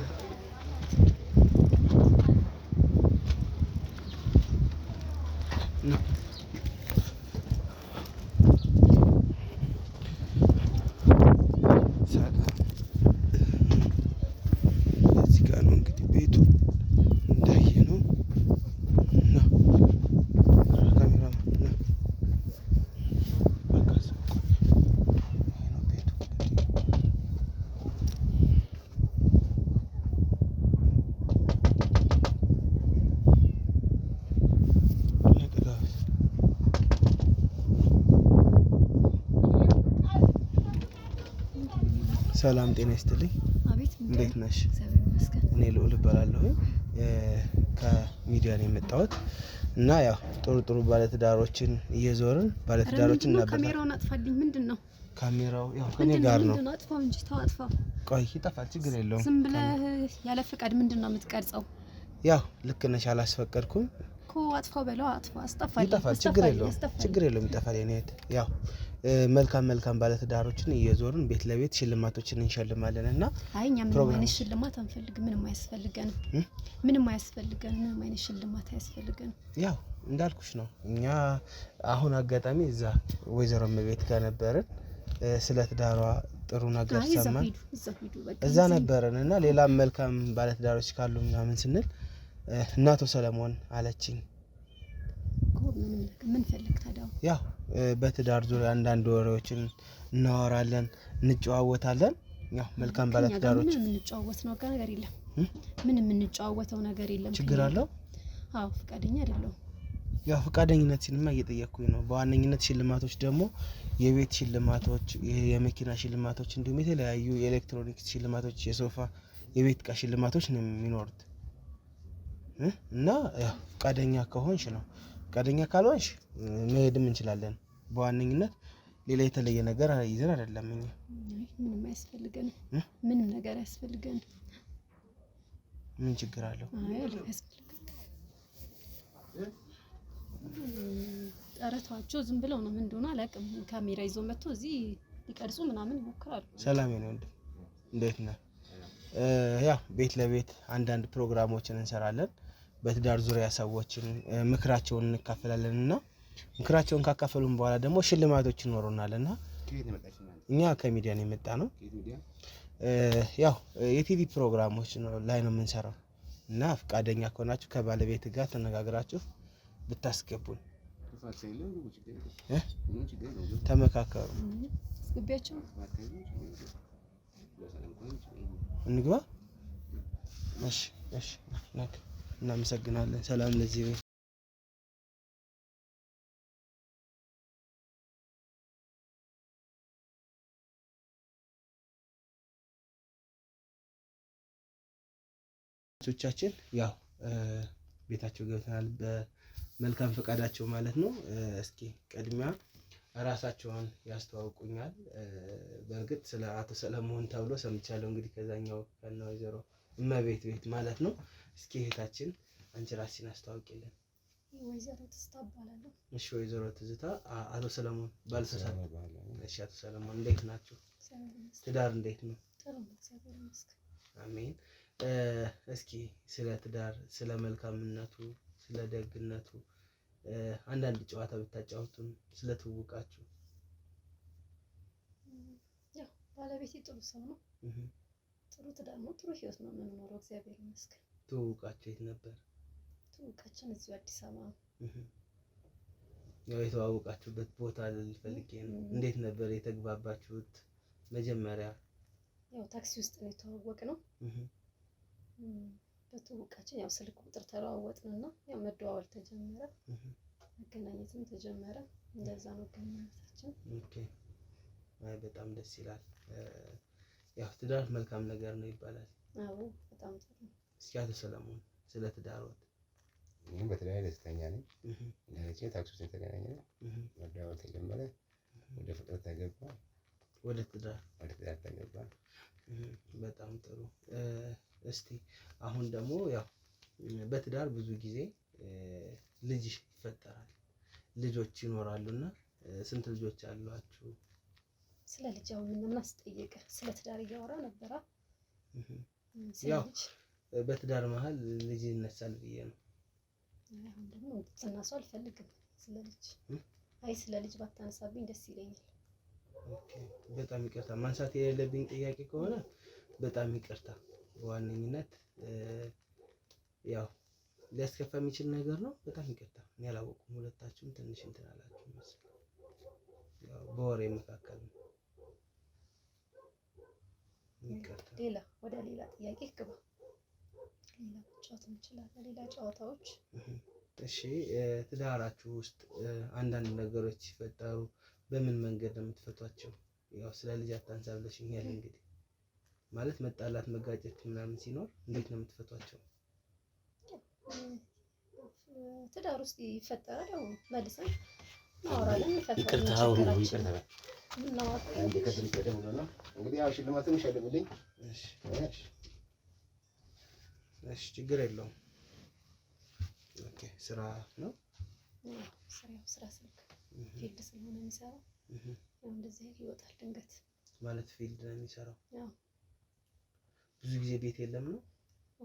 ሰላም ጤና ይስጥልኝ። አቤት እንዴት ነሽ? እግዚአብሔር ይመስገን። እኔ ልዑል እባላለሁ። ከሚዲያ ነው የመጣሁት እና ያው ጥሩ ባለትዳሮችን እየዞርን ባለትዳሮችን ነበር። ካሜራውን አጥፋልኝ። ምንድነው ካሜራው? ያው ከኔ ጋር ነው። ምንድነው? አጥፋው እንጂ ተው፣ አጥፋው። ቆይ ይጠፋል፣ ችግር የለውም። ዝም ብለህ ያለ ፍቃድ ምንድነው የምትቀርጸው? ያው ልክ ነሽ፣ አላስፈቀድኩም እኮ። አጥፋው በለው፣ አጥፋው፣ አስጠፋልኝ። ይጠፋል፣ ችግር የለውም፣ ችግር የለውም፣ ይጠፋል። የኔት ያው መልካም ባለትዳሮችን እየዞርን ቤት ለቤት ሽልማቶችን እንሸልማለን እና አይ እኛ ምንም አይነት ሽልማት አንፈልግም። ምንም አያስፈልገንም። ምንም አይነት ሽልማት አያስፈልገንም። ያው እንዳልኩሽ ነው። እኛ አሁን አጋጣሚ እዛ ወይዘሮ መቤት ጋር ነበርን። ስለ ትዳሯ ጥሩ ነገር ሰማን፣ እዛ ነበርን እና ሌላም መልካም ባለትዳሮች ካሉ ምናምን ስንል እናቶ ሰለሞን አለችኝ። ምን ፈልግ ታዲያ? ያው በትዳር ዙሪያ አንዳንድ ወሬዎችን እናወራለን፣ እንጨዋወታለን። ያው መልካም ባለትዳሮች ምን የምንጨዋወተው ነገር የለም። ምን የምንጨዋወተው ነገር የለም። ችግር አለው? አዎ ፈቃደኛ አይደለሁም። ያው ፈቃደኝነት ሲልማ እየጠየቅኩኝ ነው። በዋነኝነት ሽልማቶች ደግሞ የቤት ሽልማቶች፣ የመኪና ሽልማቶች እንዲሁም የተለያዩ የኤሌክትሮኒክስ ሽልማቶች፣ የሶፋ የቤት እቃ ሽልማቶች ነው የሚኖሩት እና ያው ፈቃደኛ ከሆንሽ ነው። ፈቃደኛ ካልሆንሽ መሄድም እንችላለን። በዋነኝነት ሌላ የተለየ ነገር ይዘን አይደለም። እኛ ምንም አያስፈልገንም። ምንም ነገር አያስፈልገንም። ምን ችግር አለው? አይ አያስፈልገንም። ጠረቷቸው ዝም ብለው ነው። ምን እንደሆነ አላውቅም። ካሜራ ይዞ መጥቶ እዚህ ሊቀርጹ ምናምን ይሞክራሉ። ሰላም ነው እንዴ? እንዴት ነህ? ያው ቤት ለቤት አንዳንድ ፕሮግራሞችን እንሰራለን። በትዳር ዙሪያ ሰዎችን ምክራቸውን እንካፈላለን እና ምክራቸውን ካካፈሉን በኋላ ደግሞ ሽልማቶች ይኖሩናል እና እኛ ከሚዲያ ነው የመጣ ነው። ያው የቲቪ ፕሮግራሞች ላይ ነው የምንሰራው እና ፈቃደኛ ከሆናችሁ ከባለቤት ጋር ተነጋግራችሁ ብታስገቡን ተመካከሩ። አስገቢያቸው እንግባ። እሺ እሺ፣ እናመሰግናለን። ሰላም ለዚህ ቤት። ቻችን ያው ቤታቸው ገብተናል በመልካም ፈቃዳቸው ማለት ነው። እስኪ ቅድሚያ ራሳቸውን ያስተዋውቁኛል። በእርግጥ ስለ አቶ ሰለሞን ተብሎ ሰምቻለሁ። እንግዲህ ከዛኛው ከነ ወይዘሮ እመቤት ቤት ማለት ነው። እስኪ እህታችን አንቺ ራስሽን አስተዋውቂልን። ወይዘሮ ትዝታ እባላለሁ። እሺ ወይዘሮ ትዝታ፣ አቶ ሰለሞን ባልተሳሳት። እሺ አቶ ሰለሞን እንዴት ናችሁ? ትዳር እንዴት ነው? ጥሩ ነው፣ እግዚአብሔር ይመስገን። አሜን። እስኪ ስለ ትዳር፣ ስለ መልካምነቱ፣ ስለ ደግነቱ አንዳንድ ጨዋታ ብታጫውቱን፣ ስለ ትውውቃችሁ። ያው ባለቤቴ ጥሩ ሰው ነው። ጥሩ ትዳር ነው፣ ጥሩ ህይወት ነው የምንኖረው፣ እግዚአብሔር ይመስገን። ትውውቃችሁ የት ነበር? ትውቃችን እዚሁ አዲስ አበባ ነው። ያው የተዋወቃችሁበት ቦታ ልፈልጌ ነው። እንዴት ነበር የተግባባችሁት? መጀመሪያ ያው ታክሲ ውስጥ ነው የተዋወቅነው። በትውቃችን ያው ስልክ ቁጥር ተለዋወጥንና ያው መደዋወል ተጀመረ፣ መገናኘትም ተጀመረ። እንደዛ ነው ግንኙነታችን። ኦኬ። አይ በጣም ደስ ይላል። ያው ትዳር መልካም ነገር ነው ይባላል። አዎ በጣም ጥሩ። እስኪ አቶ ሰለሞን ስለ ትዳርዎት? እኔም በተለያየ ደስተኛ ነኝ። ለነጭ ታክሲ ውስጥ የተገናኘን መደዋወል ተጀመረ፣ ወደ ፍቅር ተገባ፣ ወደ ትዳር ተገባ። በጣም ጥሩ። እስቲ አሁን ደግሞ ያው በትዳር ብዙ ጊዜ ልጅ ይፈጠራል፣ ልጆች ይኖራሉና ስንት ልጆች አሏችሁ? ስለ ልጅ አሁን ምን አስጠየቀ? ስለ ትዳር እያወራ ነበራ። ያው በትዳር መሀል ልጅ ይነሳል ብዬ ነው። አሁን ደግሞ ጽናሱ አልፈልግም ስለ ልጅ። አይ ስለ ልጅ ባታነሳብኝ ደስ ይለኛል። ኦኬ በጣም ይቅርታ። ማንሳት የሌለብኝ ጥያቄ ከሆነ በጣም ይቅርታ። በዋነኝነት ያው ሊያስከፋ የሚችል ነገር ነው። በጣም ይቅርታ። እኔ አላወኩም። ሁለታችሁም ትንሽ እንትን አላችሁ መሰለኝ። ያው በወሬ መካከል ነው። ይቅርታ። ሌላ ወደ ሌላ ጥያቄ ግባ። ሌላ ጨዋታ እንችላለን። ሌላ ጨዋታዎች። እሺ ትዳራችሁ ውስጥ አንዳንድ ነገሮች ሲፈጠሩ በምን መንገድ ነው የምትፈቷቸው? ያው ስለ ልጅ አታንሳ ብለሽኛል። እንግዲህ ማለት መጣላት፣ መጋጨት ምናምን ሲኖር እንዴት ነው የምትፈቷቸው? ትዳር ውስጥ ይፈጠራል። ያው መልሰን እናወራለን። ይቅርታ እንግዲህ ያው ሽልማቱን ይሸልምልኝ። እሺ ችግር የለውም። ኦኬ ስራ ነው? ስራ ስልክ ፊልድ ስለሆነ የሚሰራው ያው እንደዚህ ይወጣል ድንገት። ማለት ፊልድ ነው የሚሰራው? ያው ብዙ ጊዜ ቤት የለም ነው?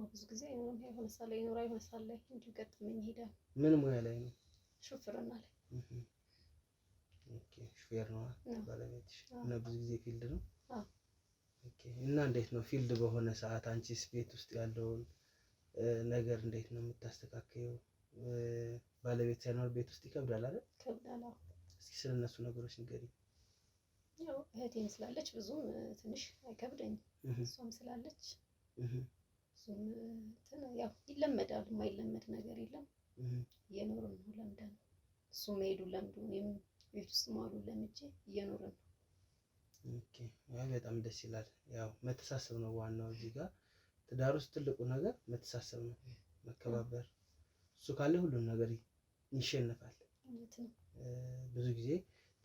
ብዙ ጊዜ የሆነ ሰዓት ላይ ይኖራል፣ የሆነ ሰዓት ላይ እንዲሁ ገጠመኝ ይሄዳል። ምን ሙያ ላይ ነው? ሹፍርና ላይ። ኦኬ ሹፌር ነው ባለቤትሽ? እና ብዙ ጊዜ ፊልድ ነው? አዎ። ኦኬ እና እንዴት ነው ፊልድ በሆነ ሰዓት አንቺስ ቤት ውስጥ ያለውን ነገር እንዴት ነው የምታስተካክየው? ባለቤት ሳይኖር ቤት ውስጥ ይከብዳል አይደል? ይከብዳል። እስኪ ስለነሱ ነገሮች ንገሪኝ። ያው እህቴም ስላለች ብዙም ትንሽ አይከብደኝም። እሷም ስላለች ብዙም ያው ይለመዳል። የማይለመድ ነገር የለም። እየኖርን ነው ለምደን። እሱ መሄዱ ለምዶ እኔም ቤት ውስጥ ማሉ ለምጄ እየኖርን ነው። ኦኬ በጣም ደስ ይላል። ያው መተሳሰብ ነው ዋናው እዚህ ጋር ትዳር ውስጥ ትልቁ ነገር መተሳሰብ ነው፣ መከባበር። እሱ ካለ ሁሉም ነገር ይሸነፋል። ብዙ ጊዜ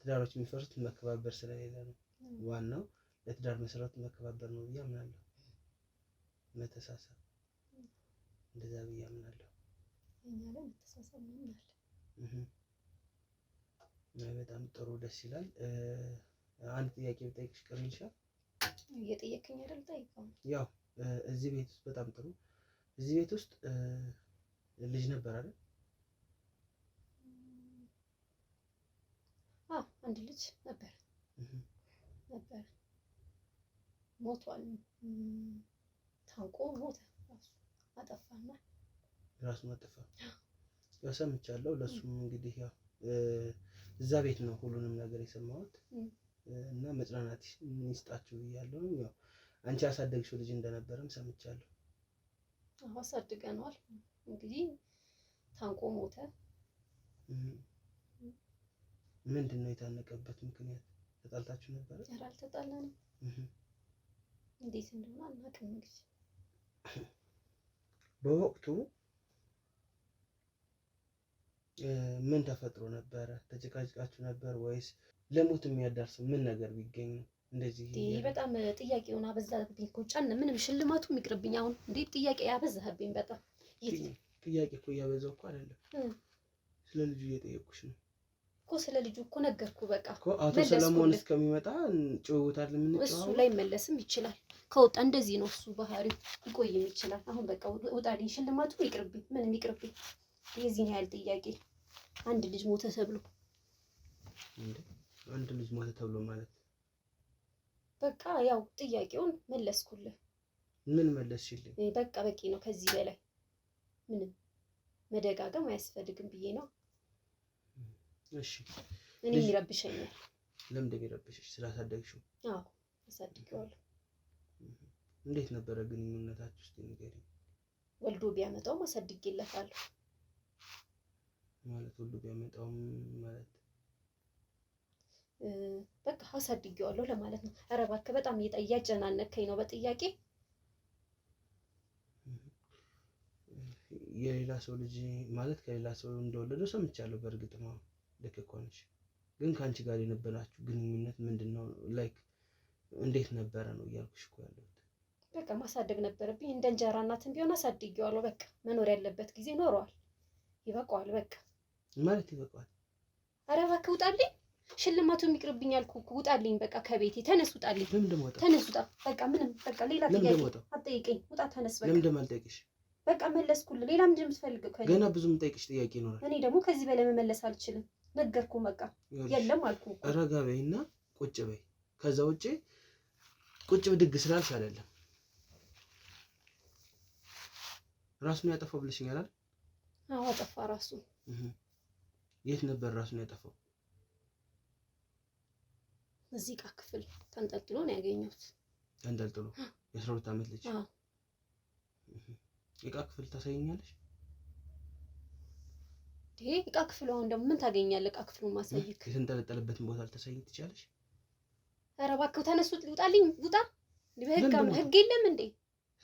ትዳሮች የሚፈርሱት መከባበር ስለሌለ ነው። ዋናው ለትዳር መሰረቱ መከባበር ነው ብዬ አምናለሁ። መተሳሰብ እንደዛ ብዬ አምናለሁ። እኛ ላይ መተሳሰብ ነው ማለት። በጣም ጥሩ ደስ ይላል። አንድ ጥያቄ ብጠይቅሽ ቅር ይልሻል? እየጠየቅኝ አይደል? ጠይቀው። ያው እዚህ ቤት ውስጥ በጣም ጥሩ። እዚህ ቤት ውስጥ ልጅ ነበር አይደል? አንድ ልጅ ነበር ሞቷል። ታንቆ ሞተ። አጠፋና ራሱን አጠፋ። ያው ሰምቻለሁ። ለሱም እንግዲህ ያው እዛ ቤት ነው ሁሉንም ነገር የሰማሁት እና መጽናናት ይስጣችሁ ብያለሁ። ያው አንቺ ያሳደግሽው ልጅ እንደነበረም ሰምቻለሁ። አሳድገነዋል። እንግዲህ ታንቆ ሞተ። ምንድን ነው የታነቀበት ምክንያት? ተጣልታችሁ ነበር? ኧረ አልተጣላንም። እንዴት እንደሆነ አናውቅም። እንግዲህ በወቅቱ ምን ተፈጥሮ ነበረ? ተጨቃጭቃችሁ ነበር ወይስ ለሞት የሚያዳርስ ምን ነገር ቢገኝ ነው እንደዚህ? በጣም ጥያቄውን አበዛህብኝ እኮ ጫን። ምንም ሽልማቱ ይቅርብኝ። አሁን እንዴት ጥያቄ ያበዛህብኝ በጣም። ጥያቄ እኮ እያበዛው እኮ አይደለም፣ ስለ ልጁ እየጠየኩሽ ነው እኮ። ስለ ልጁ እኮ ነገርኩ በቃ። አቶ ሰለሞን እስከሚመጣ ጭውውታል። ምን እሱ ላይ መለስም ይችላል ከወጣ። እንደዚህ ነው እሱ ባህሪው፣ ይቆይም ይችላል። አሁን በቃ ውጣልኝ። ሽልማቱ ይቅርብኝ፣ ምንም ይቅርብኝ። የዚህን ያህል ጥያቄ አንድ ልጅ ሞተ ተብሎ እንዴ? አንድ ልጅ ሞተ ተብሎ ማለት በቃ ያው ጥያቄውን መለስኩልህ። ምን መለስሽልኝ? በቃ በቂ ነው። ከዚህ በላይ ምንም መደጋገም አያስፈልግም ብዬ ነው። እሺ እኔ የሚረብሸኛል። ለምን እንደሚረብሽሽ ስላሳደግሽው? አዎ አሳድጌዋለሁ። እንዴት ነበረ ግንኙነታችሁ እስቲ ንገሪኝ። ወልዶ ቢያመጣው አሳድጌለታለሁ። ማለት ወልዶ ቢያመጣው ማለት በቃ አሳድጌዋለሁ ለማለት ነው። ኧረ እባክህ በጣም እያጨናነከኝ ነው በጥያቄ። የሌላ ሰው ልጅ ማለት ከሌላ ሰው እንደወለደው ሰምቻለሁ። በእርግጥ ነው ልክ እኮ ነሽ። ግን ከአንቺ ጋር የነበራችሁ ግንኙነት ምንድነው? ላይክ እንዴት ነበረ ነው እያልኩሽ እኮ ያለሁት። በቃ ማሳደግ ነበረብኝ። እንደ እንጀራ እናትም ቢሆን አሳድጌዋለሁ። በቃ መኖር ያለበት ጊዜ ኖረዋል። ይበቃዋል። በቃ ማለት ይበቃዋል። ኧረ እባክህ ውጣልኝ። ሽልማቱ የሚቅርብኝ አልኩህ እኮ ውጣልኝ። በቃ ከቤቴ ተነስ፣ ውጣልኝ። ለምን እንደማወጣ ተነስ፣ ውጣ። በቃ ምንም በቃ ሌላ ጥያቄ አትጠይቀኝ። ውጣ፣ ተነስ። በቃ ለምን እንደማልጠይቅሽ በቃ መለስኩልህ። ሌላ ምንድን ነው የምትፈልገው? ገና ብዙ የምጠይቅሽ ጥያቄ ይኖራል። እኔ ደግሞ ከዚህ በላይ መመለስ አልችልም። ነገርኩህ። በቃ የለም አልኩህ። ረጋ በይና ቁጭ በይ። ከዛ ውጪ ቁጭ ብድግ ስላልሽ አይደለም። ራሱን ያጠፋው ብለሽኛል አይደል? አዎ አጠፋ ራሱ። የት ነበር ራሱን ያጠፋው? እዚህ ዕቃ ክፍል ተንጠልጥሎ ነው ያገኘሁት። ተንጠልጥሎ? የ12 ዓመት ልጅ? አዎ። ዕቃ ክፍል ታሳይኛለሽ? ይሄ ዕቃ ክፍል አሁን ደግሞ ምን ታገኛለህ? ዕቃ ክፍሉን ማሳየክ። የተንጠለጠለበትን ቦታ ልታሳይኝ ትችያለሽ? ኧረ እባክህ ተነሱት። ውጣልኝ። ውጣ። ህግ የለም እንዴ?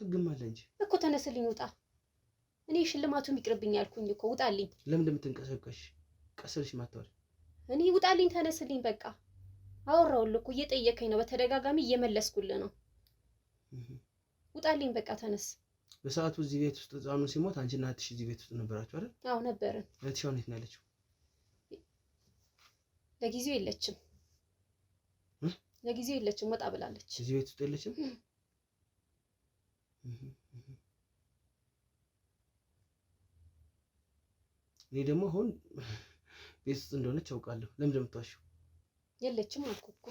ህግም አለ እንጂ እኮ። ተነስልኝ፣ ውጣ። እኔ ሽልማቱ የሚቅርብኝ አልኩኝ እኮ። ውጣልኝ። ለምን እንደምትንቀሳቀሽ ቀስልሽ ማታወሪ? እኔ ውጣልኝ፣ ተነስልኝ። በቃ አወራሁልህ እኮ። እየጠየከኝ ነው በተደጋጋሚ፣ እየመለስኩልህ ነው። ውጣልኝ በቃ ተነስ። በሰዓቱ እዚህ ቤት ውስጥ ህፃኑ ሲሞት አንቺና እህትሽ እዚህ ቤት ውስጥ ነበራችሁ አይደል? አዎ ነበርን። እህትሽ አሁን የት ነው ያለችው? ለጊዜው የለችም። ለጊዜው የለችም፣ ወጣ ብላለች። እዚህ ቤት ውስጥ የለችም? እኔ ደግሞ አሁን ቤት ውስጥ እንደሆነች አውቃለሁ። ለምን እንደምትዋሺው? የለችም አልኩህ እኮ።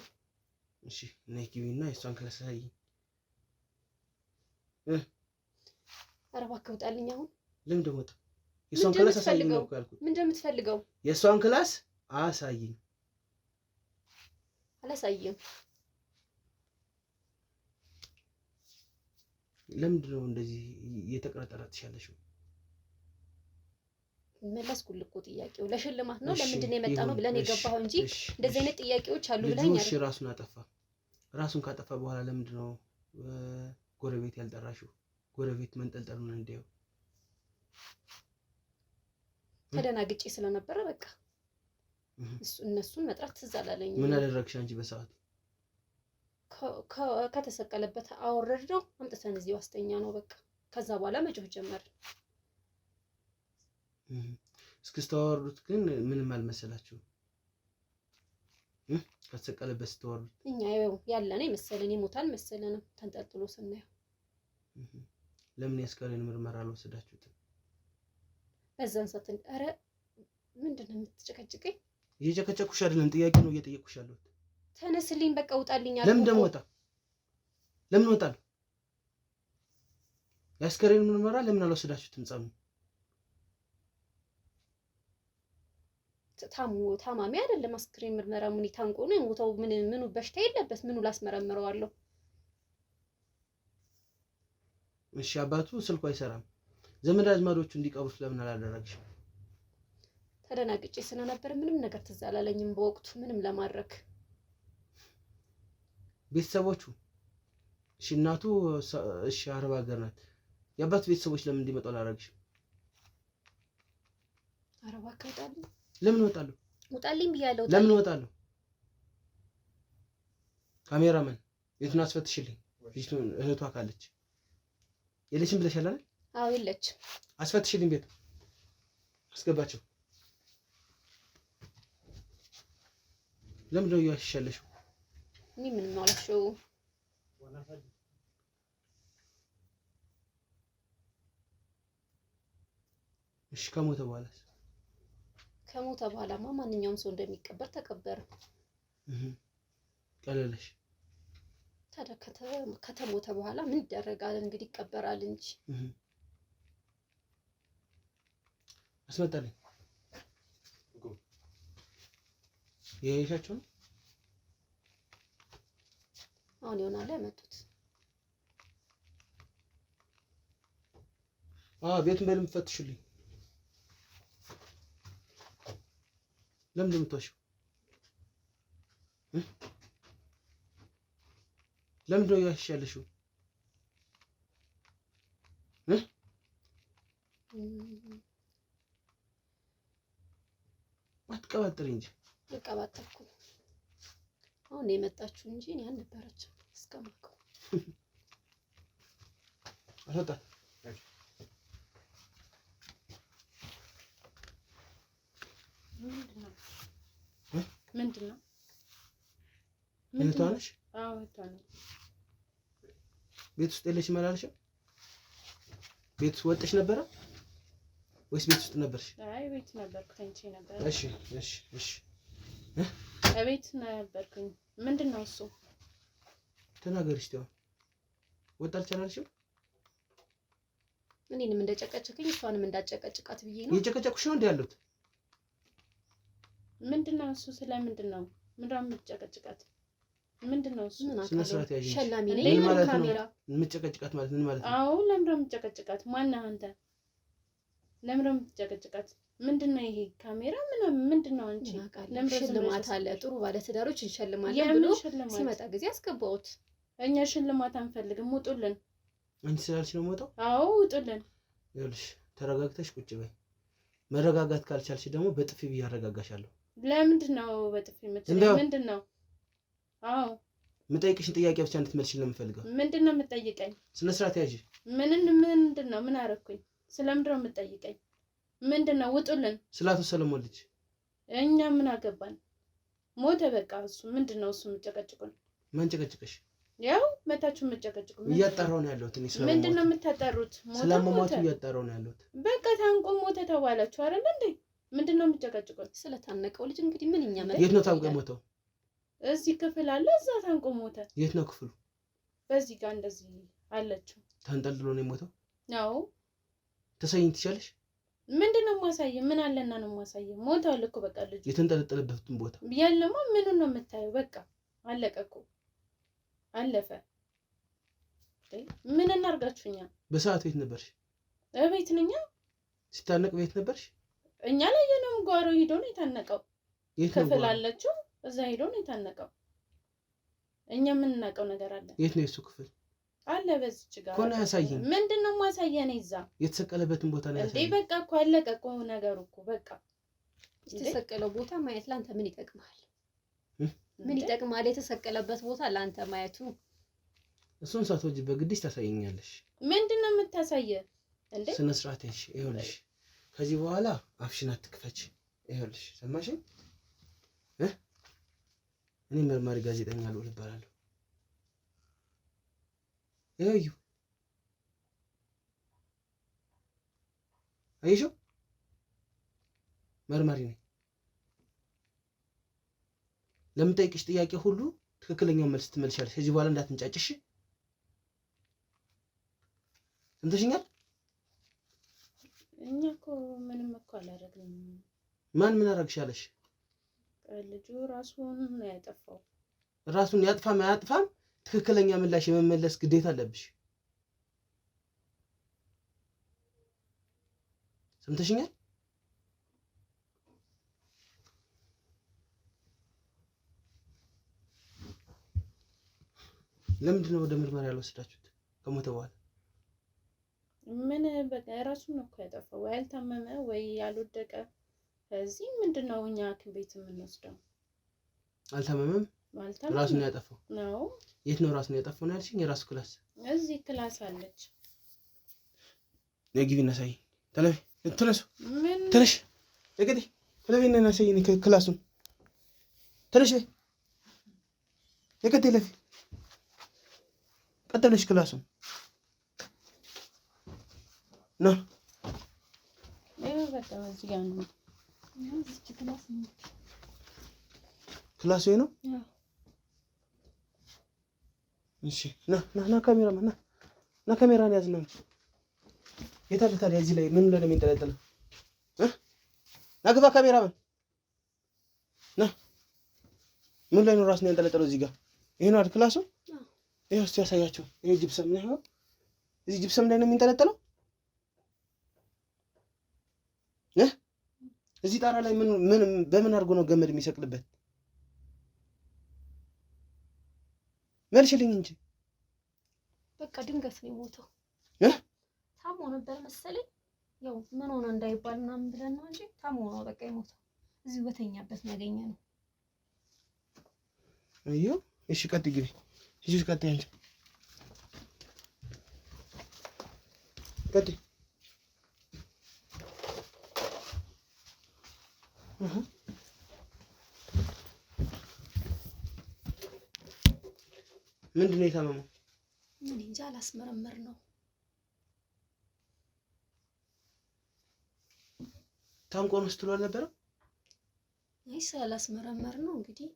እሺ ነይ ግቢና የእሷን ክላስ አሳይኝ። ኧረ እባክህ ውጣልኝ አሁን። ለምን ደግሞ ወጣ? የእሷን ክላስ አሳይኝ ነው ያልኩት። ምንድን ነው የምትፈልገው? የእሷን ክላስ አሳይኝ። አላሳይም። ለምንድን ነው እንደዚህ እየተቀረጠረጥሽ ያለሽው? መለስኩልህ እኮ ጥያቄው ለሽልማት ነው። ለምንድን ነው የመጣ ነው ብለን የገባኸው እንጂ እንደዚህ አይነት ጥያቄዎች አሉ ብለኝ አይደል? እሺ ራሱን አጠፋ። ራሱን ካጠፋ በኋላ ለምንድን ነው ጎረቤት ያልጠራሽው? ጎረቤት መንጠልጠሉን እንዲያው ተደናግጬ ስለነበረ በቃ እነሱን መጥራት ትዝ አላለኝም። ምን አደረግሽ አንቺ በሰዓቱ? ከተሰቀለበት አወረድነው አምጥተን እዚህ ዋስተኛ ነው በቃ። ከዛ በኋላ መጮህ ጀመርን። እስክስተዋወሩት ግን ምንም አልመሰላችሁም? ከተሰቀለበት ስተዋወሩት እኛ ያለነ ይመስለን ይሞታል መሰለንም ተንጠልጥሎ ስናየው። ለምን ያስከሬን ምርመራ አልወሰዳችሁትም? በዛን ሰዓት ኧረ ምንድን ነው የምትጨቀጭቀኝ? እየጨቀጨኩሽ አይደለም፣ ጥያቄ ነው እየጠየቅኩሽ ያለሁት። ተነስልኝ በቃ ውጣልኝ አልኩ። ለምን ደግሞ ወጣ? ለምን ወጣለሁ? ያስከሬን ምርመራ ለምን አልወሰዳችሁትም? ታማሚ አይደለም። አስክሬን ምርመራ ሙኒ ታንቆ ነው የሞተው። ምኑ በሽታ የለበት፣ ምኑ ላስመረምረዋለሁ? እሺ አባቱ ስልኩ አይሰራም። ዘመድ አዝማዶቹ እንዲቀብሩት ለምን አላደረግሽም? ተደናግጬ ስለነበር ምንም ነገር ትዝ አላለኝም በወቅቱ ምንም ለማድረግ። ቤተሰቦቹ እሺ እናቱ እሺ አረብ ሀገር ናት። የአባቱ ቤተሰቦች ለምን እንዲመጡ አላደረግሽም? አረብ አካውጣልኝ። ለምን እወጣለሁ? ውጣልኝ ብያለሁ። ለምን እወጣለሁ? ካሜራማን ቤቱን አስፈትሽልኝ። እህቷ ካለች የለችም ብለሻል አይደል? አዎ የለችም። አስፈትሽልኝ፣ ቤቱ አስገባቸው። ለምን ነው ያሽሻለሽው? እኔ ምንም ነው አላልሽው። እሺ ከሞተ በኋላ ከሞተ በኋላማ ማንኛውም ሰው እንደሚቀበር ተቀበረ። ቀለለሽ። ታዲያ ከተሞተ በኋላ ምን ይደረጋል እንግዲህ ይቀበራል እንጂ። አስመጣልኝ። የሻቸው አሁን ይሆናል ያመጡት። ቤቱን በደንብ ፈትሽልኝ። ለምን እንደምትዋሽው? ለምን ነው ያሻለሽው? አትቀባጥሪ እንጂ። ልቀባጠርኩ አሁን የመጣችሁ እንጂ እኔ አልነበረችም እስከማውቀው። አልወጣ ምንድን ነው? እህቷ ነሽ? አዎ እህቷ ነኝ። ቤት ውስጥ የለሽም አላለሽም? ቤት ውስጥ ወጥሽ ነበረ ወይስ ቤት ውስጥ ነበርሽ? አይ ቤት ነበርኩ፣ ተኝቼ ነበር። እሺ እሺ እሺ። ቤት ነበርኩኝ። ምንድን ነው እሱ? ተናገሪ እስቲ። ወጣልሽ አላለሽም? እኔንም እንደጨቀጨከኝ እሷንም እንዳጨቀጭቃት ብዬ ነው። የጨቀጨቁሽ ነው እንዴ ያሉት? ምንድነው እሱ? ስለምንድን ነው? ምንድነው የምትጨቀጭቃት? ምንድነው እሱ? ስነ ስርዓት ያዥ። ሸላሚ ነኝ ምን ማለት ነው? ካሜራ የምትጨቀጭቃት ማለት ምን ማለት ነው? አዎ ለምንድነው የምትጨቀጭቃት? ማነህ አንተ? ለምንድነው የምትጨቀጭቃት? ምንድነው ይሄ ካሜራ ምንድነው? አንቺ ሽልማት አለ፣ ጥሩ ባለትዳሮች እንሸልማለን ብሎ ሲመጣ ጊዜ አስገባሁት። እኛ ሽልማት አንፈልግም፣ ውጡልን። አንቺ ስላልሽ ነው የምወጣው? አዎ ውጡልን። ይኸውልሽ ተረጋግተሽ ቁጭ በይ። መረጋጋት ካልቻልሽ ደግሞ በጥፊ ብዬ አረጋጋሻለሁ። ለምንድን ነው በጥፊ የምትለኝ? ምንድን ነው? አዎ የምጠይቅሽን ጥያቄ ብቻ እንድትመልሽልኝ ነው የምፈልገው። ምንድን ነው የምትጠይቀኝ? ስነ ስርዓት ያዥ። ምንድን ነው? ምን አደረኩኝ? ስለምንድን ነው የምትጠይቀኝ? ምንድን ነው? ውጡልን። ስለ አቶ ሰለሞን ልጅ እኛ ምን አገባን? ሞተ በቃ። እሱ ምንድን ነው እሱ የምትጨቀጭቁን? ማን ጨቀጭቀሽ? ያው መታችሁ የምትጨቀጭቁ። እያጣራሁ ነው ያለሁት እኔ። ምንድን ነው የምታጣሩት? ስለመሞቱ እያጣራሁ ነው ያለሁት። በቃ ታንቆ ሞተ ተባላችሁ አይደል እንዴ? ምንድን ነው የምትጨቀጭቁን? ስለታነቀው ልጅ እንግዲህ ምንኛ የት ነው ታንቆ የሞተው? እዚህ ክፍል አለ፣ እዛ ታንቆ ሞተ። የት ነው ክፍሉ? በዚህ ጋር እንደዚህ አለችው። ተንጠልጥሎ ነው የሞተው? አዎ። ተሰይኝ ትችያለሽ? ምንድን ነው የማሳየው? ምን አለና ነው የማሳየው? ሞቷል እኮ በቃ ልጁ። የተንጠለጠለበትን ቦታ ያለማ ምኑን ነው የምታየው? በቃ አለቀ እኮ አለፈ። ምን እናርጋችሁኛ? በሰዓቱ የት ነበርሽ? እቤት ነኝ። ሲታነቅ ቤት ነበርሽ? እኛ ላይ የነው ጓሮ ሄዶ ነው የታነቀው። የት ነው ክፍል አለችው፣ እዛ ሄዶ ነው የታነቀው። እኛ ምን እናውቀው ነገር አለ? የት ነው የሱ ክፍል? አለ በዚች ጋር እኮ ነው ያሳየኝ። ምንድነው ማሳየን? እዛ የተሰቀለበትን ቦታ ነው ያሳየኝ። እንዴ በቃ እኮ አለቀ እኮ ነገሩ እኮ በቃ። የተሰቀለው ቦታ ማየት ላንተ ምን ይጠቅማል? ምን ይጠቅማል? የተሰቀለበት ቦታ ላንተ ማየቱ። እሱን ሳትወጂ በግድሽ ታሳየኛለሽ። ምንድነው የምታሳየ እንዴ? ስነ ስርዓት ያሽ። ይኸውልሽ ከዚህ በኋላ አፍሽን አትክፈች። ይኸውልሽ ሰማሽኝ? እኔ መርማሪ ጋዜጠኛ ልዑል እባላለሁ። ይኸው አይሽው መርማሪ ነኝ። ለምጠይቅሽ ጥያቄ ሁሉ ትክክለኛውን መልስ ትመልሻለሽ። ከዚህ በኋላ እንዳትንጫጭሽ። ሰምተሽኛል? እኛ እኮ ምንም እኮ አላደረግንም። ማን ምን አደረግሻለሽ? ልጁ ራሱን ነው ያጠፋው። ራሱን ያጥፋም አያጥፋም ትክክለኛ ምላሽ የመመለስ ግዴታ አለብሽ። ሰምተሽኛል? ለምንድን ነው ወደ ምርመራ ያልወሰዳችሁት? ከሞተ በኋላ ምን በቃ ራሱን ነው እኮ ያጠፋው። ወይ ያልታመመ ወይ ያልወደቀ። እዚህ ምንድነው እኛ ሐኪም ቤት የምንወስደው? አልታመመም። ራሱን ያጠፋው ነው። የት ነው ራሱን ያጠፋው ነው ያልሽኝ? የራሱ ክላስ እዚህ ክላስ አለች። ነግቢና ሳይ ተለይ ተነሱ። ምን ተነሽ እግዲ ተለይና ሳይኝ ክላሱን ተነሽ እግዲ ለፊ ቀጥለሽ ክላሱን ና በቃ እዚህ ጋር ነው። እዚህ ክላስ ነው። ክላሱ ነው። እሺ ና ካሜራማን ና ካሜራን ያዝና የት አለ ታዲያ? እዚህ ላይ ምን ላይ ነው የሚንጠለጠለው? ናግባ ካሜራማን ና። ምን ላይ ነው ራስን ያንጠለጠለው? እዚህ ጋር ይሄ ነው አይደል ክላሱ? ይሄ እስቲ ያሳያቸው። ይሄ ጅብሰም ነው። እዚህ ጅብሰም ላይ ነው የሚንጠለጠለው። እዚህ ጣራ ላይ ምን በምን አድርጎ ነው ገመድ የሚሰቅልበት? መልሽልኝ እንጂ። በቃ ድንገት ነው የሞተው። ታሞ ነበር መሰለኝ። ያው ምን ሆነ እንዳይባል ምናምን ብለን ነው እንጂ ታሞ ነው በቃ የሞተው። እዚሁ በተኛበት ያገኘ ነው። አዮ እሺ፣ ቀጥይ ግቢ። እሺ፣ ቀጥይ አንቺ ቀጥይ። ምንድን ነው የታመመው? ምን እንጃ አላስመረመር ነው። ታንቆ ነው ስትሉ አልነበረም? አይ ስላላስመረመር ነው እንግዲህ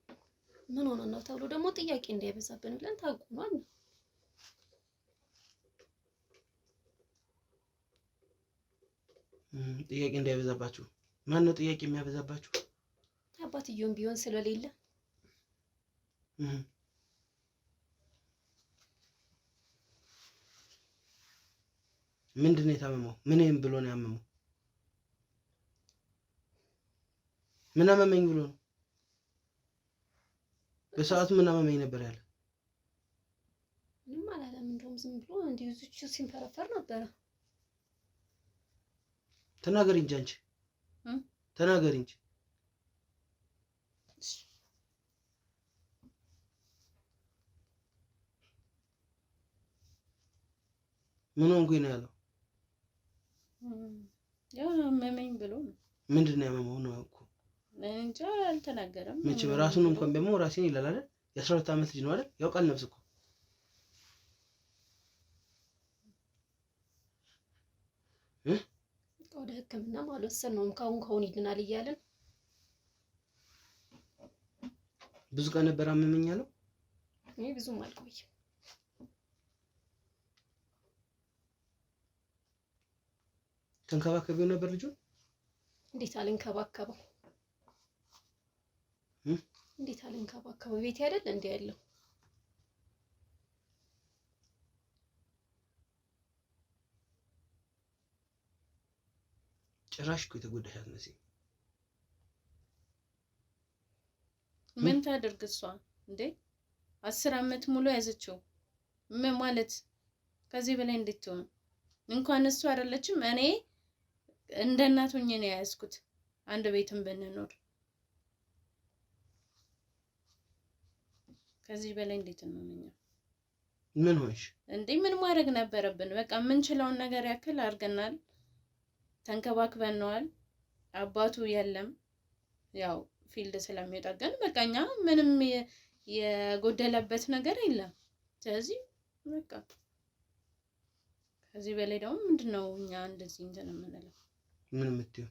ምን ሆነ ነው ተብሎ ደግሞ ጥያቄ እንዳይበዛብን ብለን ታውቁናል። ጥያቄ እንዳይበዛባችሁ። ማን ነው ጥያቄ የሚያበዛባችሁ? አባትየውም ቢሆን ስለሌለ ምንድን ነው የታመመው? ምንም ብሎ ነው ያመመው? ምን አመመኝ ብሎ ነው? በሰዓቱ ምን አመመኝ ነበር ያለ? ምንም አላለም። እንደውም ዝም ብሎ እንዲሁ እዚቹ ሲንፈረፈር ነበረ። ተናገሪ እንጂ አንቺ ተናገሪ እንጂ። ምን ሆንኩኝ ነው ያለው? ያው አመመኝ ብሎ ነው። ምንድን ነው ያመመው ነው እኮ እንጃ አልተናገረም። መቼም ራሱን እንኳን ደግሞ ራሴን ይላል አይደል? የ12 ዓመት ልጅ ነው አይደል? ያውቃል ነፍስ እኮ ወደ ሕክምና አልወሰድነውም። ካሁን ይድናል እያልን ብዙ ቀን ነበር አመመኝ ያለው። እኔ ብዙም አልቆይም። ተንከባከቢው ነበር ልጁን? እንዴት አልንከባከበው? እንዴት አልንከባከበው? ቤቴ አይደል እንዴ ያለው? ጭራሽ እኮ የተጎዳሽ አትመስይም። ምን ታደርግ እሷ እንዴ? 10 ዓመት ሙሉ ያዘችው ምን ማለት ከዚህ በላይ እንዴት ትሆን? እንኳን እሱ አይደለችም እኔ እንደ እናት ሆኜ ነው ያዝኩት። አንድ ቤትም ብንኖር ከዚህ በላይ እንዴት እንሆንኛ? ምን ሆንሽ እንዴ? ምን ማድረግ ነበረብን? በቃ የምንችለውን ነገር ያክል አድርገናል። ተንከባክበነዋል። አባቱ የለም ያው ፊልድ ስለሚወጣ ግን በቃ እኛ ምንም የጎደለበት ነገር የለም። ስለዚህ በቃ ከዚህ በላይ ደግሞ ምንድነው እኛ እንደዚህ እንትን የምንለው? ምን የምትይው?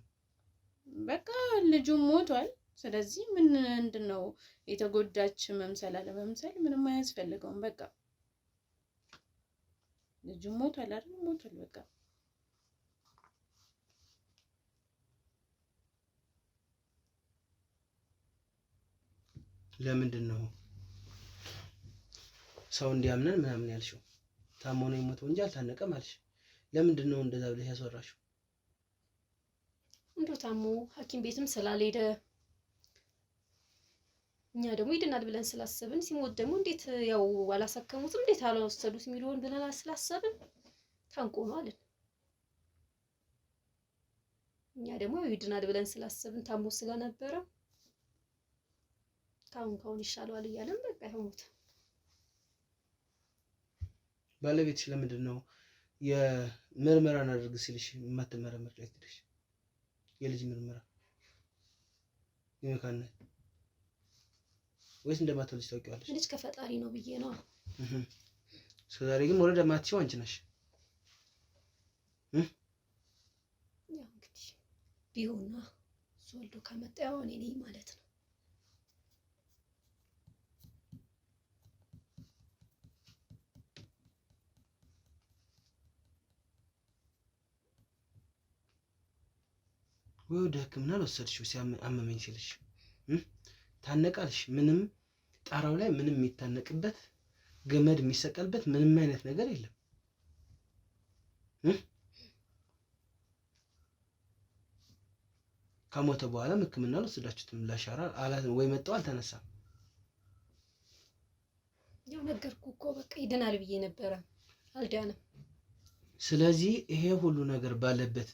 በቃ ልጁ ሞቷል። ስለዚህ ምንድነው የተጎዳች መምሰል አለ መምሰል ምንም አያስፈልገውም። በቃ ልጁ ሞቷል አይደል? ሞቷል በቃ ለምንድን ነው ሰው እንዲያምነን ምናምን ያልሽው? ታሞ ነው የሞተው እንጂ አልታነቀም አልሽ። ለምንድን ነው እንደዛ ብለሽ ያስወራሽው? እንደው ታሞ ሐኪም ቤትም ስላልሄደ እኛ ደግሞ ይድናል ብለን ስላሰብን ሲሞት ደግሞ እንዴት ያው አላሳከሙትም እንዴት አላወሰዱት የሚለውን ብለን ስላሰብን ታንቆ ነው አለን። እኛ ደግሞ ይድናል ብለን ስላሰብን ታሞ ስለነበረ ካሁን ይሻለዋል እያለን በቃ ሞተ። ባለቤትሽ ለምንድን ነው የምርመራን አድርግ ሲልሽ የማትመረመር ላይ ትልሽ? የልጅ ምርመራ የመካነት ወይስ እንደማትወልጅ ታውቂዋለሽ? ልጅ ከፈጣሪ ነው ብዬ ነው። እስከዛሬ ግን ወለደ ማትሽው አንቺ ነሽ። ያው እንግዲህ ቢሆንና እሱ ወልዶ ከመጣ ያው እኔ ነኝ ማለት ነው። ወይ ወደ ህክምና አልወሰድሽው ሲያመመኝ ሲልሽ ታነቃልሽ? ምንም ጣራው ላይ ምንም የሚታነቅበት ገመድ የሚሰቀልበት ምንም አይነት ነገር የለም። ከሞተ በኋላ ህክምና አልወሰዳችሁትም? ለአሻራ ወይ መጣው አልተነሳም? ያው ነገርኩህ እኮ በቃ ይድናል ብዬ ነበረ፣ አልዳንም። ስለዚህ ይሄ ሁሉ ነገር ባለበት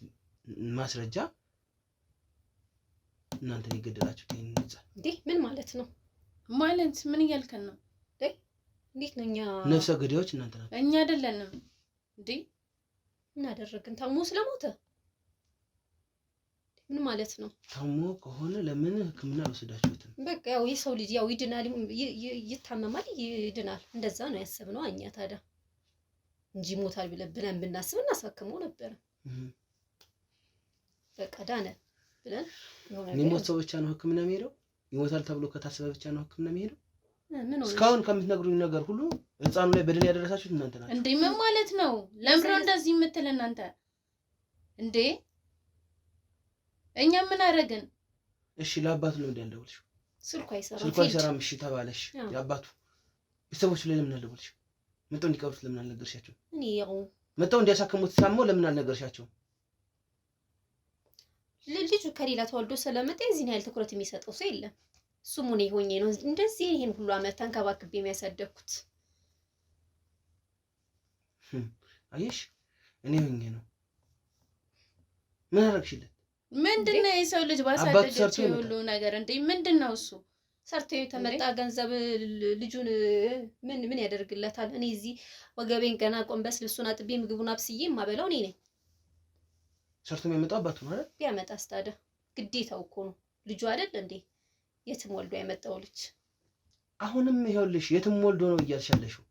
ማስረጃ እናንተ ይገደላችሁ እንዴ? ምን ማለት ነው? ማለት ምን እያልከን ነው? እንዴት ነው? እኛ ነፍሰ ገዳዮች እናንተ ናችሁ። እኛ አይደለንም እንዴ? ምን አደረግን? ታሞ ስለሞተ ምን ማለት ነው? ታሞ ከሆነ ለምን ህክምና አልወሰዳችሁትም? በቃ ያው የሰው ልጅ ያው ይድናል፣ ይታመማል፣ ይድናል። እንደዛ ነው ያሰብነው እኛ ታዲያ እንጂ ሞታል ብለን ብናስብ እናሳክመው ነበር። በቃ ዳነ ብለን የሚሞት ሰው ብቻ ነው ህክምና የሚሄደው? ይሞታል ተብሎ ከታሰበ ብቻ ነው ህክምና የሚሄደው? እስካሁን ከምትነግሩኝ ነገር ሁሉ ህፃኑ ላይ በደል ያደረሳችሁት እናንተ ናችሁ። እንዴ ምን ማለት ነው? ለምን ነው እንደዚህ የምትል እናንተ? እንዴ እኛ ምን አደረግን? እሺ ለአባቱ ለምን ያልደወልሽው? ስልኩ አይሰራም። እሺ ተባለሽ። የአባቱ ቤተሰቦች ላይ ለምን አልደወልሽው? መጥተው እንዲቀብሩት ለምን አልነገርሻቸው? እኔ ያው መጥተው እንዲያሳክሙት ሳሞ ለምን አልነገርሻቸው? ልጁ ከሌላ ተወልዶ ስለመጣ የዚህን ያህል ትኩረት የሚሰጠው ሰው የለም። እሱም እኔ ሆኜ ነው እንደዚህ ይሄን ሁሉ አመት ተንከባክቤ የሚያሳደግኩት። አየሽ እኔ ሆኜ ነው። ምን አደረግሽለት? ምንድነው የሰው ልጅ ባሳደገች ሁሉ ነገር እንዴ? ምንድነው እሱ ሰርቶ የተመጣ ገንዘብ ልጁን ምን ያደርግለታል? እኔ እዚህ ወገቤን ገና ቆንበስ ልብሱን አጥቤ ምግቡን አብስዬ ማበላው እኔ ነኝ። ሰርቶ የሚያመጣው አባቱ ነው አይደል? ቢያመጣስ ታዲያ ግዴታው እኮ ነው። ልጁ አይደል እንዴ የትም ወልዶ ያመጣው ልጅ። አሁንም ይኸውልሽ የትም ወልዶ ነው እያልሻለሽው።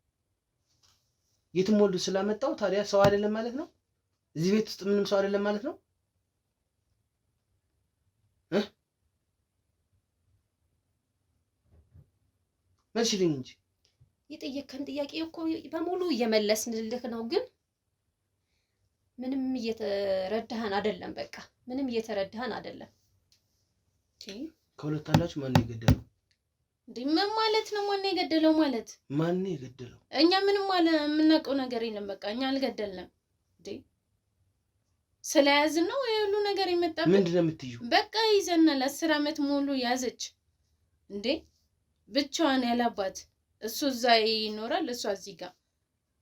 የትም ወልዶ ስላመጣው ታዲያ ሰው አይደለም ማለት ነው? እዚህ ቤት ውስጥ ምንም ሰው አይደለም ማለት ነው? መልሽልኝ እንጂ የጠየከን ጥያቄ እኮ በሙሉ እየመለስንልህ ነው፣ ግን ምንም እየተረዳህን አይደለም። በቃ ምንም እየተረዳህን አይደለም። ከሁለት አንዳችሁ ማን ነው የገደለው? እንዴ ምን ማለት ነው? ማን ነው የገደለው ማለት? ማን ነው የገደለው? እኛ ምንም የምናውቀው ነገር የለም። በቃ እኛ አልገደልንም። እንዴ ስለያዝን ነው የሁሉ ነገር የመጣበት። ምንድነው የምትይው? በቃ ይዘናል። 10 አመት ሙሉ ያዘች እንዴ ብቻዋን ያላባት። እሱ እዛ ይኖራል፣ እሷ እዚህ ጋር።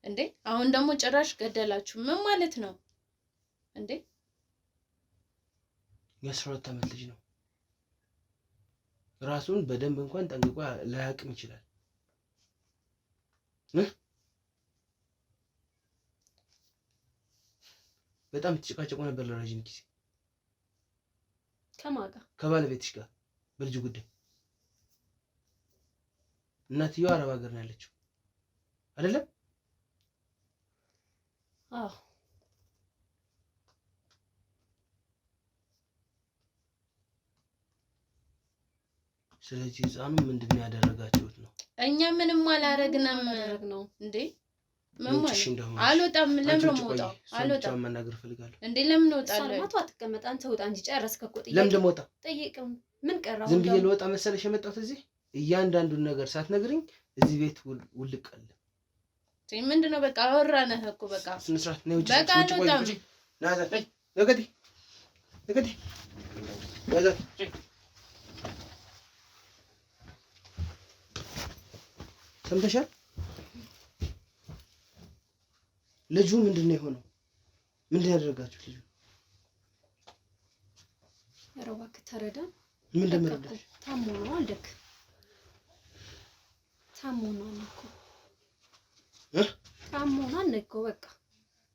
እንዴ አሁን ደግሞ ጭራሽ ገደላችሁ። ምን ማለት ነው እንዴ? የ12 አመት ልጅ ነው። ራሱን በደንብ እንኳን ጠንቅቆ ላያቅም ይችላል። በጣም ትጨቃጨቁ ነበር ለረጅም ጊዜ። ከማን ጋር? ከባለቤትሽ ጋር በልጁ ጉዳይ። እናትየው አረብ ሀገር ነው ያለችው አይደለም? አዎ። ስለዚህ ህፃኑ ምንድነው ያደረጋችሁት ነው? እኛ ምንም አላረግንም ነው እንዴ? አልወጣም። ለምን ነው የምወጣው? አልወጣም። መናገር ፈልጋለሁ። እንዴ ለምን እወጣለሁ? ሰላማቱ አትቀመጥ። አንተ ውጣ እንጂ ጨረስክ እኮ ጥያቄ። ለምን ደሞ ወጣ? ጠይቀው። ምን ቀራው? ዝም ብዬ ልወጣ መሰለሽ የመጣሁት እዚህ? እያንዳንዱን ነገር ሳትነግሪኝ እዚህ ቤት ውልቅ አለ። ምንድነው? በቃ አወራነህ እኮ በቃ ስነ ስርዓት ነው። ውጪ በቃ አልወጣም። ናዛ ነገዲ ናዛ ሰምተሻል? ልጁ ምንድነው የሆነው? ምንድን ያደረጋችሁት ልጁ? ኧረ እባክህ ተረዳ። ምን እንደምረዳሽ? ታሞ ነው አልደክ ታሞ ነው አልኩ። ታሞ ነው አልኩ። በቃ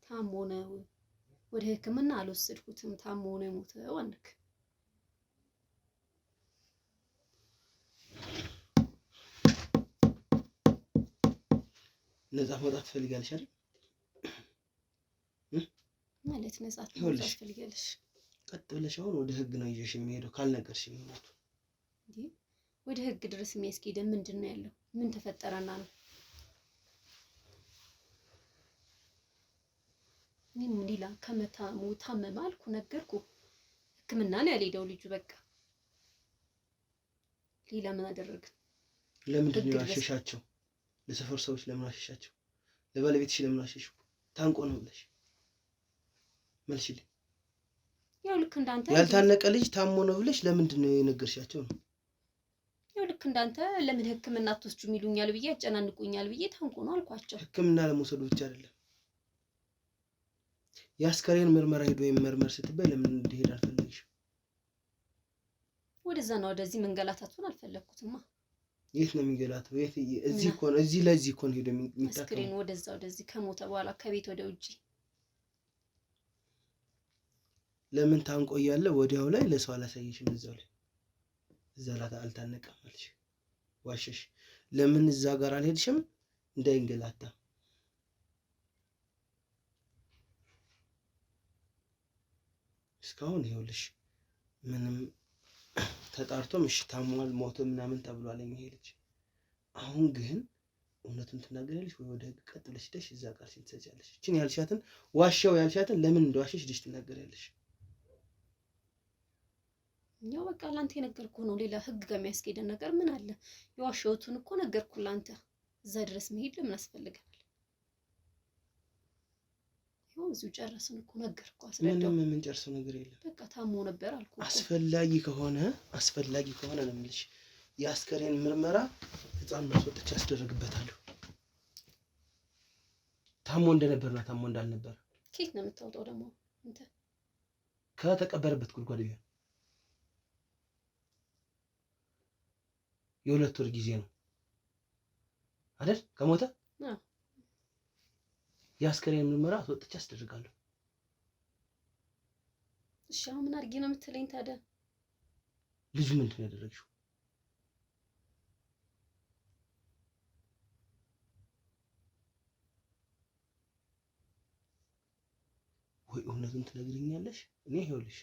ታሞ ነው። ወደ ሕክምና አልወሰድኩትም። ታሞ ነው የሞተው አልክ። ነፃ መውጣት ትፈልጋለሽ አይደል? ማለት ነፃ መውጣት ትፈልጋለሽ? ቀጥ ብለሽ አሁን ወደ ህግ ነው ይዤሽ የሚሄደው ካልነገርሽ የሚሞቱ እንዴ። ወደ ህግ ድረስ የሚያስኬደን ምንድነው ያለው? ምን ተፈጠረና ነው? እኔም ሌላ ከመታሙ ታመመ አልኩ ነገርኩ። ሕክምና ነው ያልሄደው ልጁ። በቃ ሌላ ምን አደረገ? ለምንድን ነው ያሸሻቸው? ለሰፈር ሰዎች ለምን አሸሻቸው? ለባለቤትሽ ለምን አሸሽው? ታንቆ ነው ብለሽ መልሽልኝ። ያው ልክ እንዳንተ ያልታነቀ ልጅ ታሞ ነው ብለሽ ለምንድን ነው የነገርሻቸው ነው? ያው ልክ እንዳንተ ለምን ሕክምና አትወስጂም ይሉኛል ብዬ ያጨናንቁኛል ብዬ ታንቆ ነው አልኳቸው። ሕክምና ለመውሰዱ ብቻ አይደለም የአስከሬን ምርመራ ሄዶ የመርመር ስትባይ ለምን እንዲሄድ አልፈለግሽም? ወደዛ ነው ወደዚህ መንገላታቱን አልፈለኩትማ። የት ነው የሚገላተው? የት? እዚህ እኮ ነው፣ እዚህ ለዚህ እኮ ነው ሄዶ የሚታከመው። አስከሬን ወደዛ ወደዚህ ከሞተ በኋላ ከቤት ወደ ውጪ ለምን ታንቆ እያለ ወዲያው ላይ ለሰው አላሳየሽም? እዛው ላይ እዛ ላይ አልታነቀም አልሽ፣ ዋሸሽ። ለምን እዛ ጋር አልሄድሽም? እንዳይንገላታ። እስካሁን ይኸውልሽ ምንም ተጣርቶም እሺ ታሟል ሞቶ ምናምን ተብሏል የሚሄድ። አሁን ግን እውነቱን ትናገሪያለሽ ወይ ወደ ህግ ቀጥ ብለሽ ሄደሽ እዛ ቃልሽን ትሰጫለሽ? እቺን ያልሻትን ዋሻው ያልሻትን ለምን እንደዋሸሽ ሄደሽ ትናገሪያለሽ? ያው በቃ ላንተ የነገርኩህ ነው። ሌላ ህግ ጋር የሚያስኬደን ነገር ምን አለ? የዋሸሁትን እኮ ነገርኩህ ላንተ። እዛ ድረስ መሄድ ለምን አስፈልጋል? ያው እዚሁ ጨረስን እኮ ነገርኩህ፣ አስረዳሁ። ምንም የምንጨርሰው ነገር የለም። በቃ ታሞ ነበር አልኩህ። አስፈላጊ ከሆነ ነው የምልሽ የአስከሬን ምርመራ ህፃን ማስወጣት ያስደረግበታል። ታሞ እንደነበርና ታሞ እንዳልነበር ኬት ነው የምታወጣው ደግሞ አንተ? ከተቀበረበት ጉድጓድ ቢሆን የሁለት ወር ጊዜ ነው አይደል? ከሞተ የአስከሬን ምርመራ አስወጥቼ አስደርጋለሁ። እሺ አሁን ምን አድርጌ ነው የምትለኝ ታዲያ? ልጁ ምንድን ነው ያደረግሽው? ወይ እውነቱን ትነግሪኛለሽ? እኔ ይኸውልሽ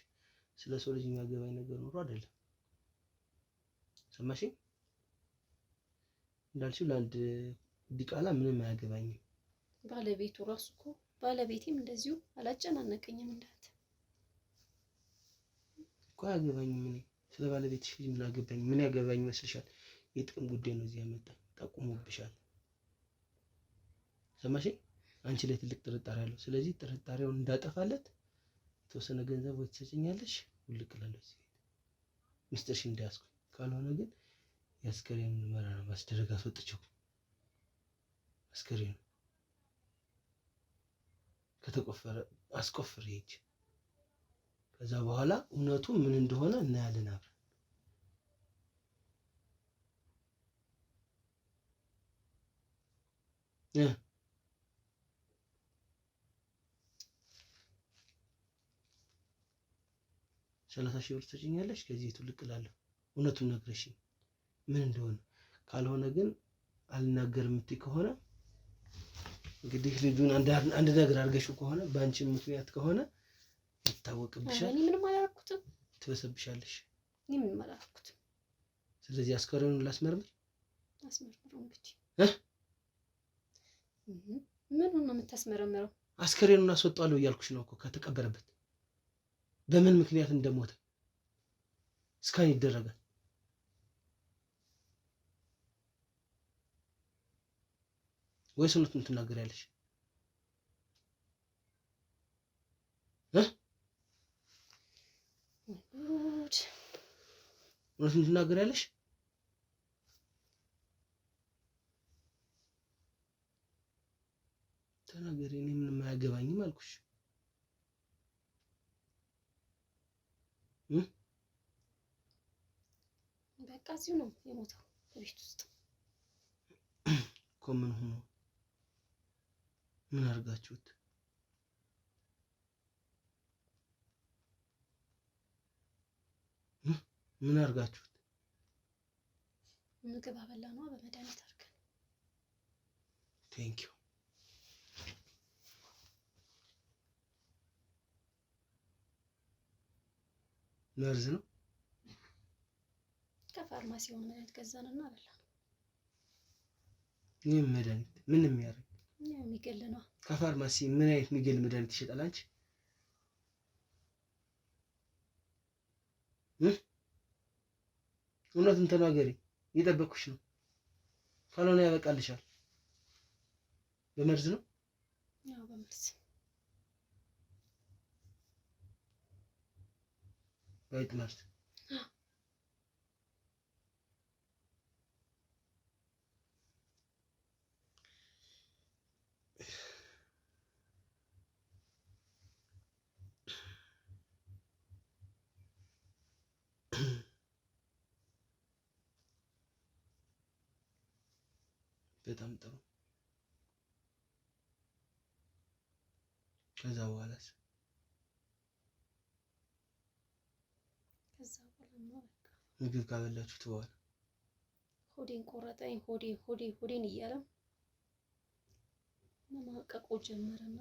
ስለ ሰው ልጅ የሚያገባኝ ነገር ኖሮ አይደለም። ሰማሽኝ? እንዳልሽው ለአንድ ዲቃላ ምንም አያገባኝም። ባለቤቱ ራሱ እኮ ባለቤቴም እንደዚሁ አላጨናነቀኝም እንዳንተ እኮ አያገባኝም። እኔ ስለ ባለቤትሽ ልጅ ምን አገባኝ? ምን ያገባኝ ይመስልሻል? የጥቅም ጉዳይ ነው እዚህ ያመጣኝ። ጠቁሞብሻል። ሰማሽኝ? አንቺ ላይ ትልቅ ጥርጣሬ አለው። ስለዚህ ጥርጣሬውን እንዳጠፋለት የተወሰነ ገንዘብ ወይ ትሰጪኛለሽ፣ ውልቅ እላለሁ እዚህ ቤት ሚስጥርሽን እንዳያስኩኝ። ካልሆነ ግን የአስከሬን ምርመራ ማስደረግ አስወጥቼው አስከሬኑ ከተቆፈረ አስቆፍር ሄጅ ከዛ በኋላ እውነቱ ምን እንደሆነ እናያለን አብረን። ሰላሳ ሺህ ብር ትሰጪኛለሽ፣ ከዚህ ትልቅ እላለሁ እውነቱን ነግረሽኝ ምን እንደሆነ። ካልሆነ ግን አልናገር የምትይ ከሆነ እንግዲህ ልጁን አንድ ነገር አድርገሽው ከሆነ በአንቺ ምክንያት ከሆነ ይታወቅብሻል። እኔ ምንም አላደረኩትም። ትበሰብሻለሽ። እኔ ምንም አላደረኩትም። ስለዚህ አስከሬኑን ላስመርምር። አስመርምረው እንግዲህ ምኑን ነው የምታስመረምረው? አስከሬኑን አስወጣለሁ እያልኩሽ ነው እኮ ከተቀበረበት በምን ምክንያት እንደሞተ እስካን ይደረጋል። ወይስ እውነቱን ትናገሪያለሽ? እውነቱን ትናገሪያለሽ? ተናገሪ። እኔ ምንም አያገባኝም አልኩሽ። በቃ እዚሁ ነው የሞተው በቤት ውስጥ እኮ። ምን ሆኖ ምን አድርጋችሁት? ምን አድርጋችሁት? ምግብ አበላ ነው በመድኃኒት አድርገን። ቴንኪው። መርዝ ነው ከፋርማሲ የሆነ መድኃኒት ገዛንና አበላ ነው። ይህ መድኃኒት ምን የሚያደርግ የሚገል ነው? ከፋርማሲ ምን አይነት የሚገል መድኃኒት ይሸጣል? አንቺ እውነቱን ተናገሪ። እየጠበኩሽ ነው። ካልሆነ ያበቃልሻል። በመርዝ ነው? ያው በመርዝ ባይጥ መርዝ። በጣም ጥሩ። ከዛ በኋላስ? ከዛ በኋላ በቃ ምግብ ካበላችሁት በኋላ ሆዴን ቆረጠኝ። ሆዴን እያለ መማቀቁ ጀመረና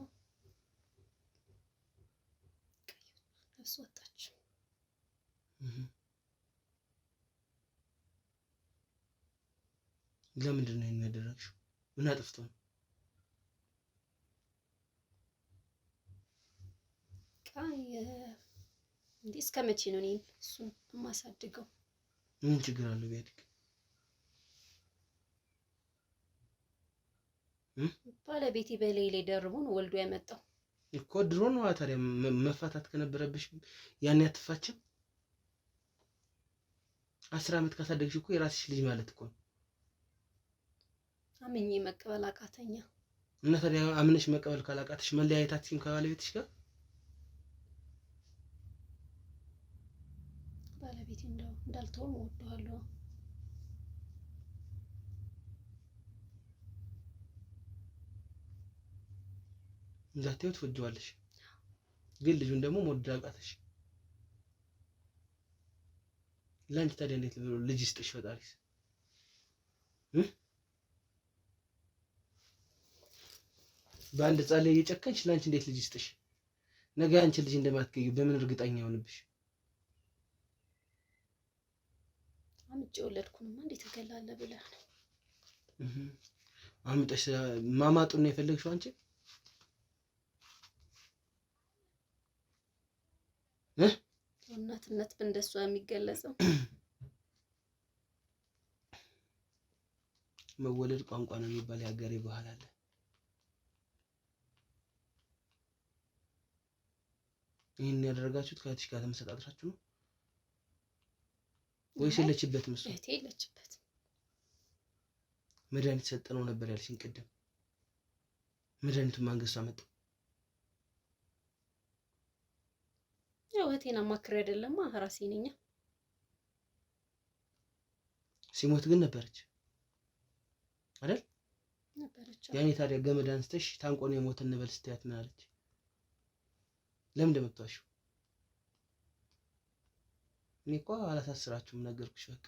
ነፍስ ወጣች። ለምንድን ነው የሚያደርግሽው? ምን አጥፍቶ ነው? እንዴ እስከ መቼ ነው እኔ እሱን የማሳድገው? ምን ችግር አለው ቢያድግ? ባለቤቴ በላይ ላይ ደርቦ ነው ወልዶ ያመጣው እኮ። ድሮ ነው ታዲያ መፋታት ከነበረብሽ ያን ያትፋችም። 10 ዓመት ካሳደግሽ እኮ የራስሽ ልጅ ማለት እኮ ነው። አምኜ መቀበል አቃተኛ። እና ታዲያ አምነሽ መቀበል ካላቃተሽ መለያየታችን ከባለቤትሽ ጋር? ባለቤቴ እንዳልተውም እወደዋለሁ። እንዳትዪው ትወጂዋለሽ፣ ግን ልጁን ደግሞ መውደድ አቃተሽ። ለአንቺ ታዲያ እንዴት ብሎ ልጅ ይስጥሽ ፈጣሪስ? በአንድ ሕፃን ላይ እየጨከንሽ ለአንቺ እንዴት ልጅ ይስጥሽ? ነገ አንቺ ልጅ እንደማትገኙ በምን እርግጠኛ ይሆንብሽ? አምጬ ወለድኩንማ እንዴት ተገላለ ብለህ ነው? አምጠሽ ማማጡን ነው የፈለግሽው አንቺ? እናትነት በእንደሷ የሚገለጸው መወለድ ቋንቋ ነው የሚባል የሀገሬ ባህል አለ። ይሄን ያደረጋችሁት ከእህትሽ ጋር ተመሰጣጥራችሁ ነው ወይስ የለችበትም? እሱ እህቴ የለችበትም። መድኃኒት ሰጠነው ነበር ያልሽኝ ቅድም። መድኃኒቱን ማን ገዝቶ አመጣው? ያው እህቴን አማክሬ አይደለማ ራሴ ነኝ። ሲሞት ግን ነበረች አይደል? ነበረች። ያኔ ታዲያ ገመድ አንስተሽ ታንቆ ነው የሞተ እንበል ስትያት ምን አለች? ለምን እንደመጣሽው? እኔ እኮ አላሳስራችሁም ነገርኩሽ። በቃ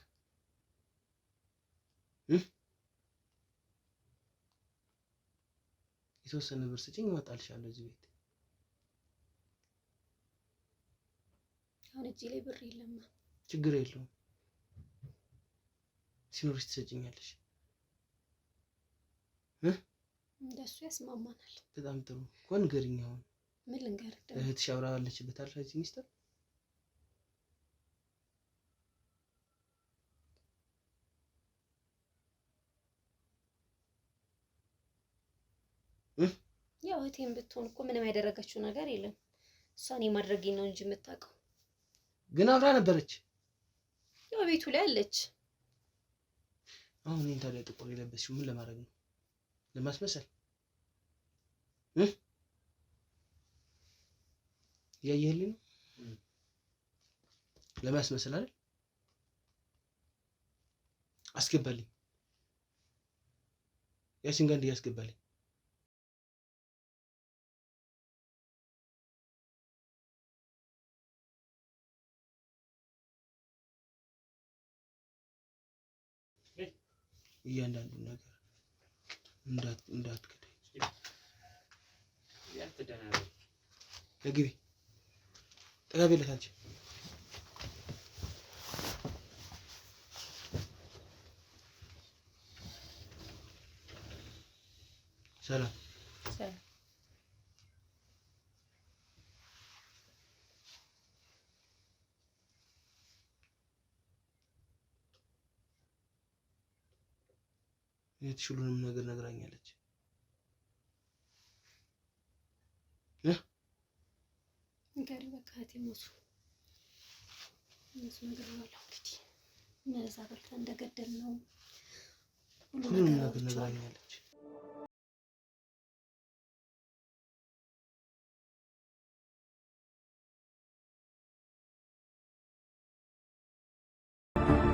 የተወሰነ ብር ስጪኝ እመጣልሻለሁ እዚህ ቤት። አሁን እጄ ላይ ብር የለም። ችግር የለውም፣ ሲኖርሽ ትሰጪኛለሽ። እንደሱ ያስማማናል። በጣም ጥሩ እኮ። ንገሪኝ አሁን። ምን ልንገርህ? እህትሽ አብራ አለችበት አይደል እዚህ ሚስጥር? ያው እህቴን ብትሆን እኮ ምንም ያደረገችው ነገር የለም። እሷን የማድረጌን ነው እንጂ የምታውቀው። ግን አብራ ነበረች። ያው ቤቱ ላይ አለች። አሁን እኔን ታዲያ ጥቁር የለበስሽው ምን ለማድረግ ነው? ለማስመሰል? እያየህልኝ ነው? ለማስመሰል አይደል? አስገባልኝ፣ ያቺን ጋር እንዲያስገባልኝ። እያንዳንዱ ነገር እንዳትከዳኝ። ግቢ ጠጋቢለት አንቺ። ሰላም ሁሉንም ነገር ነግራኛለች። ንገሪ በቃ እህቴ ሞቱ እነሱ ነገር ዋላው እንግዲህ እነዛ በልታ እንደገደል ነው ሁሉንም ነገር ነግራኛለች።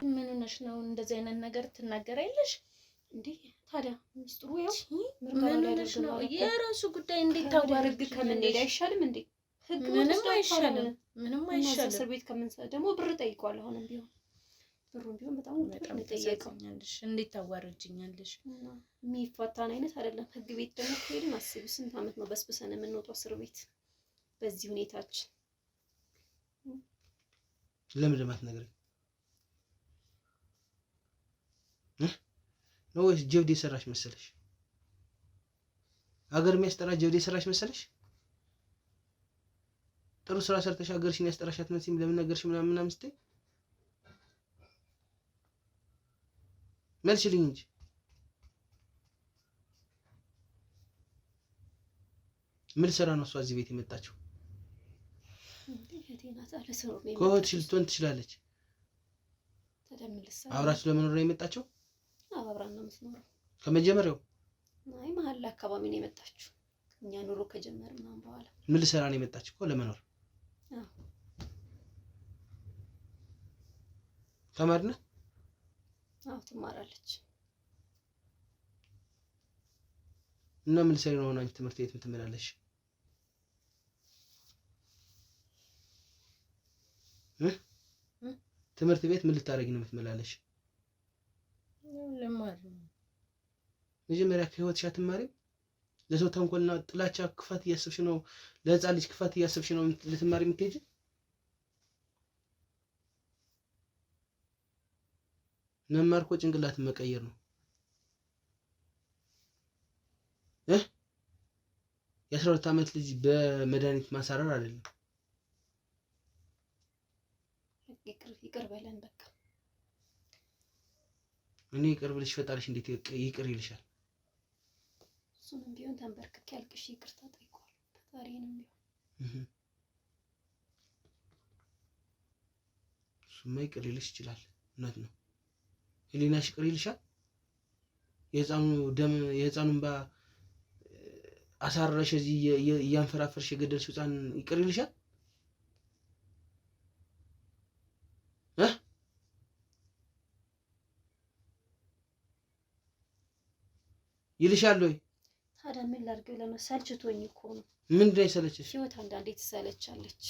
ምን ሆነሽ ነው እንደዚህ አይነት ነገር ትናገሪያለሽ እንዴ? ታዲያ ሚስጥሩ ያው ምን ሆነሽ ነው? የራሱ ጉዳይ እንዴት ታዋርግ ከምን ሄድ አይሻልም እንዴ? ህግ ምንም አይሻልም፣ ምንም አይሻልም። እስር ቤት ከምንሰ ደግሞ ብር ጠይቋል። አሁንም ቢሆን ብሩን ቢሆን በጣም ጠየቀኛለሽ። እንዴት ታዋርጅኛለሽ? የሚፈታን አይነት አይደለም። ህግ ቤት ደግሞ ከሄድን አስቢ ስንት አመት ነው በስብሰን የምንወጣው እስር ቤት በዚህ ሁኔታችን። ለምን ለማትነግረኝ ነው ወይስ ጀብድ የሰራሽ መሰለሽ? አገር የሚያስጠራ ጀብድ የሰራሽ መሰለሽ? ጥሩ ስራ ሰርተሽ አገርሽን ያስጠራሻት መቼም ለምን ነገርሽ ምናምን ስትይ መልሽልኝ እንጂ ምን ስራ ነው እሷ እዚህ ቤት የመጣችው? ከወት ልትሆን ትችላለች። አብራችሁ ለመኖር ነው የመጣችው? አብራን ነው የምትኖረው ከመጀመሪያው? አይ መሀል አካባቢ ነው የመጣችው እኛ ኑሮ ከጀመርን ምናምን በኋላ። ምን ልሰራ ነው የመጣችው? እኮ ለመኖር። አዎ ተማሪ ነህ? አዎ ትማራለች። እና ምን ልሰሪ ነው አንቺ ትምህርት ቤት የምትመላለሽ? ትምህርት ቤት ምን ልታረጊ ነው የምትመላለሽ? ለማር ነው። መጀመሪያ ከህይወትሽ አትማሪም? ለሰው ተንኮልና ጥላቻ ክፋት እያሰብሽ ነው፣ ለህፃን ልጅ ክፋት እያሰብሽ ነው ልትማሪ የምትሄጂ? መማር እኮ ጭንቅላትን መቀየር ነው። የ12 ዓመት ልጅ በመድኃኒት ማሳረር አይደለም። ይቅር በለን በቃ። እኔ ይቅር ብልሽ ፈጣሪሽ እንዴት ይቅር ይልሻል? እሱንም ቢሆን ተንበርክኬ አልቅሼ ይቅርታ ጠይቋል ፈጣሪንም ቢሆን። እሱማ ይቅር ይልሽ ይችላል፣ እውነት ነው። ህሊናሽ ይቅር ይልሻል? የህፃኑን ባ አሳረረሽ እዚህ እያንፈራፈርሽ የገደልሽ ህፃን ይቅር ይልሻል? ይልሻል ወይ? ታዲያ ምን ላድርግ ብለህ ነው? ሰልችቶኝ እኮ ነው። ምንድን ነው የሰለችሽ? ህይወት አንዳንዴ ትሰለቻለች።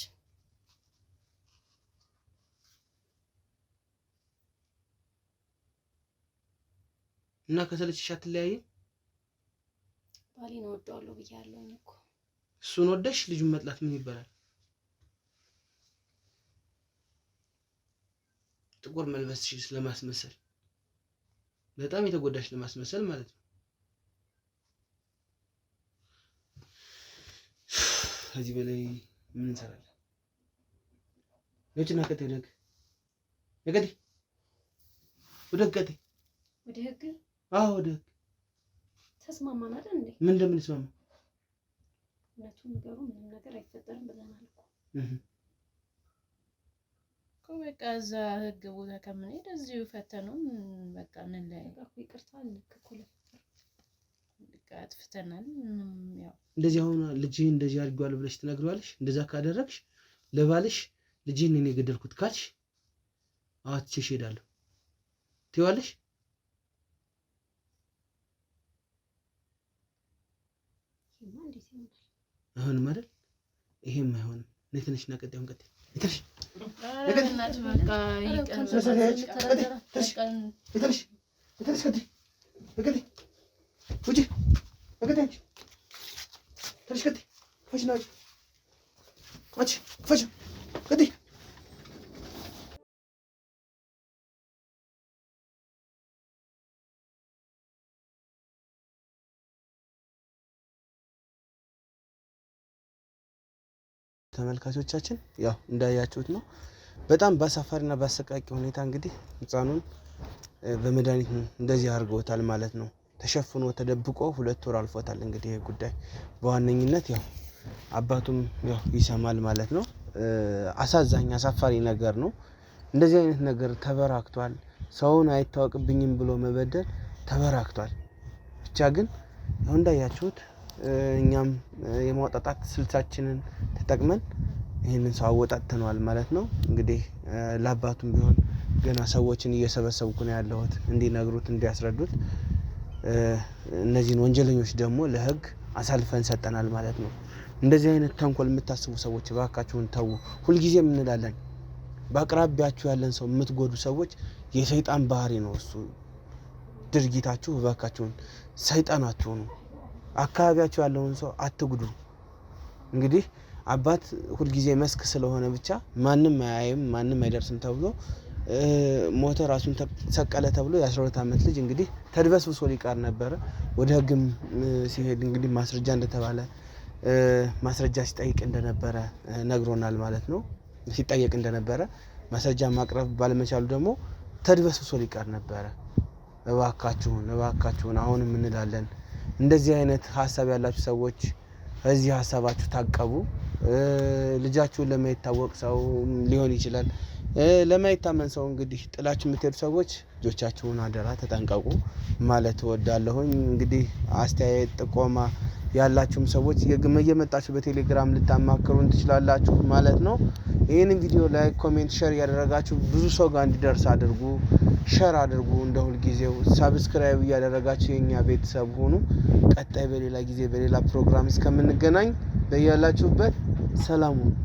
እና ከሰለችሽ አትለያይም? ባሌን እወደዋለሁ ብያለሁኝ እኮ። እሱን ወደሽ ልጁን መጥላት ምን ይባላል? ጥቁር መልበስሽ ስለማስመሰል፣ በጣም የተጎዳሽ ለማስመሰል ማለት ነው። ከዚህ በላይ ምን እንሰራለን? ለጭና ከተ ወደ ህግ ወደ ህግ። አዎ ወደ ህግ ተስማማን አይደል እንዴ? ምን እንደምንስማማ እውነቱን ንገሩ፣ ምንም ነገር አይፈጠርም ብለናል እኮ። በቃ እዛ ህግ ቦታ ከምንሄድ እዚሁ ፈተነው በቃ እንለያይ። ይቅርታ አልክ እኮ ለፍቅር በቃ አጥፍተናል። ያው እንደዚህ አሁን ልጅህን እንደዚህ አድርጓል ብለሽ ትነግሪዋለሽ? እንደዛ ካደረግሽ ለባልሽ ልጅህን እኔ የገደልኩት ካልሽ አትቼሽ እሄዳለሁ ትይዋለሽ? አይሆንም አይደል? ይሄም አይሆንም። ነይ ትንሽና ቀጣዩን ቀጥይ። ትንሽ እናት በቃ ተመልካቾቻችን ያው እንዳያችሁት ነው። በጣም በአሳፋሪና በአሰቃቂ ሁኔታ እንግዲህ ህፃኑን በመድኃኒት እንደዚህ አድርገውታል ማለት ነው። ተሸፍኖ ተደብቆ 2 ወር አልፎታል። እንግዲህ ይሄ ጉዳይ በዋነኝነት ያው አባቱም ያው ይሰማል ማለት ነው። አሳዛኝ አሳፋሪ ነገር ነው። እንደዚህ አይነት ነገር ተበራክቷል። ሰውን አይታወቅብኝም ብሎ መበደል ተበራክቷል። ብቻ ግን ያው እንዳያችሁት እኛም የማውጣጣት ስልታችንን ተጠቅመን ይህንን ሰው አወጣጥተነዋል ማለት ነው። እንግዲህ ለአባቱም ቢሆን ገና ሰዎችን እየሰበሰብኩ ነው ያለሁት እንዲነግሩት እንዲያስረዱት። እነዚህን ወንጀለኞች ደግሞ ለህግ አሳልፈን ሰጠናል ማለት ነው። እንደዚህ አይነት ተንኮል የምታስቡ ሰዎች እባካችሁን ተዉ። ሁልጊዜም እንላለን በአቅራቢያችሁ ያለን ሰው የምትጎዱ ሰዎች የሰይጣን ባህሪ ነው እሱ ድርጊታችሁ። እባካችሁን ሰይጣናችሁ ነው። አካባቢያችሁ ያለውን ሰው አትጉዱ። እንግዲህ አባት ሁልጊዜ መስክ ስለሆነ ብቻ ማንም አያይም ማንም አይደርስም ተብሎ ሞተ ራሱን ሰቀለ ተብሎ የ12 ዓመት ልጅ እንግዲህ ተድበስብሶ ሊቀር ነበረ። ወደ ህግም ሲሄድ እንግዲህ ማስረጃ እንደተባለ ማስረጃ ሲጠይቅ እንደነበረ ነግሮናል ማለት ነው። ሲጠየቅ እንደነበረ ማስረጃ ማቅረብ ባለመቻሉ ደግሞ ተድበስብሶ ሊቀር ነበረ። እባካችሁን አሁንም እንላለን እንደዚህ አይነት ሀሳብ ያላችሁ ሰዎች እዚህ ሀሳባችሁ ታቀቡ። ልጃችሁን ለማይታወቅ ሰው ሊሆን ይችላል ለማይታመን ሰው እንግዲህ ጥላችሁ የምትሄዱ ሰዎች ልጆቻችሁን አደራ ተጠንቀቁ ማለት እወዳለሁኝ። እንግዲህ አስተያየት ጥቆማ ያላችሁም ሰዎች እየመጣችሁ በቴሌግራም ልታማክሩን ትችላላችሁ ማለት ነው። ይህንን ቪዲዮ ላይክ፣ ኮሜንት፣ ሼር እያደረጋችሁ ብዙ ሰው ጋር እንዲደርስ አድርጉ። ሸር አድርጉ። እንደ ሁልጊዜው ሳብስክራይብ እያደረጋችሁ የኛ ቤተሰብ ሆኑ። ቀጣይ በሌላ ጊዜ በሌላ ፕሮግራም እስከምንገናኝ በያላችሁበት ሰላም ሁኑ።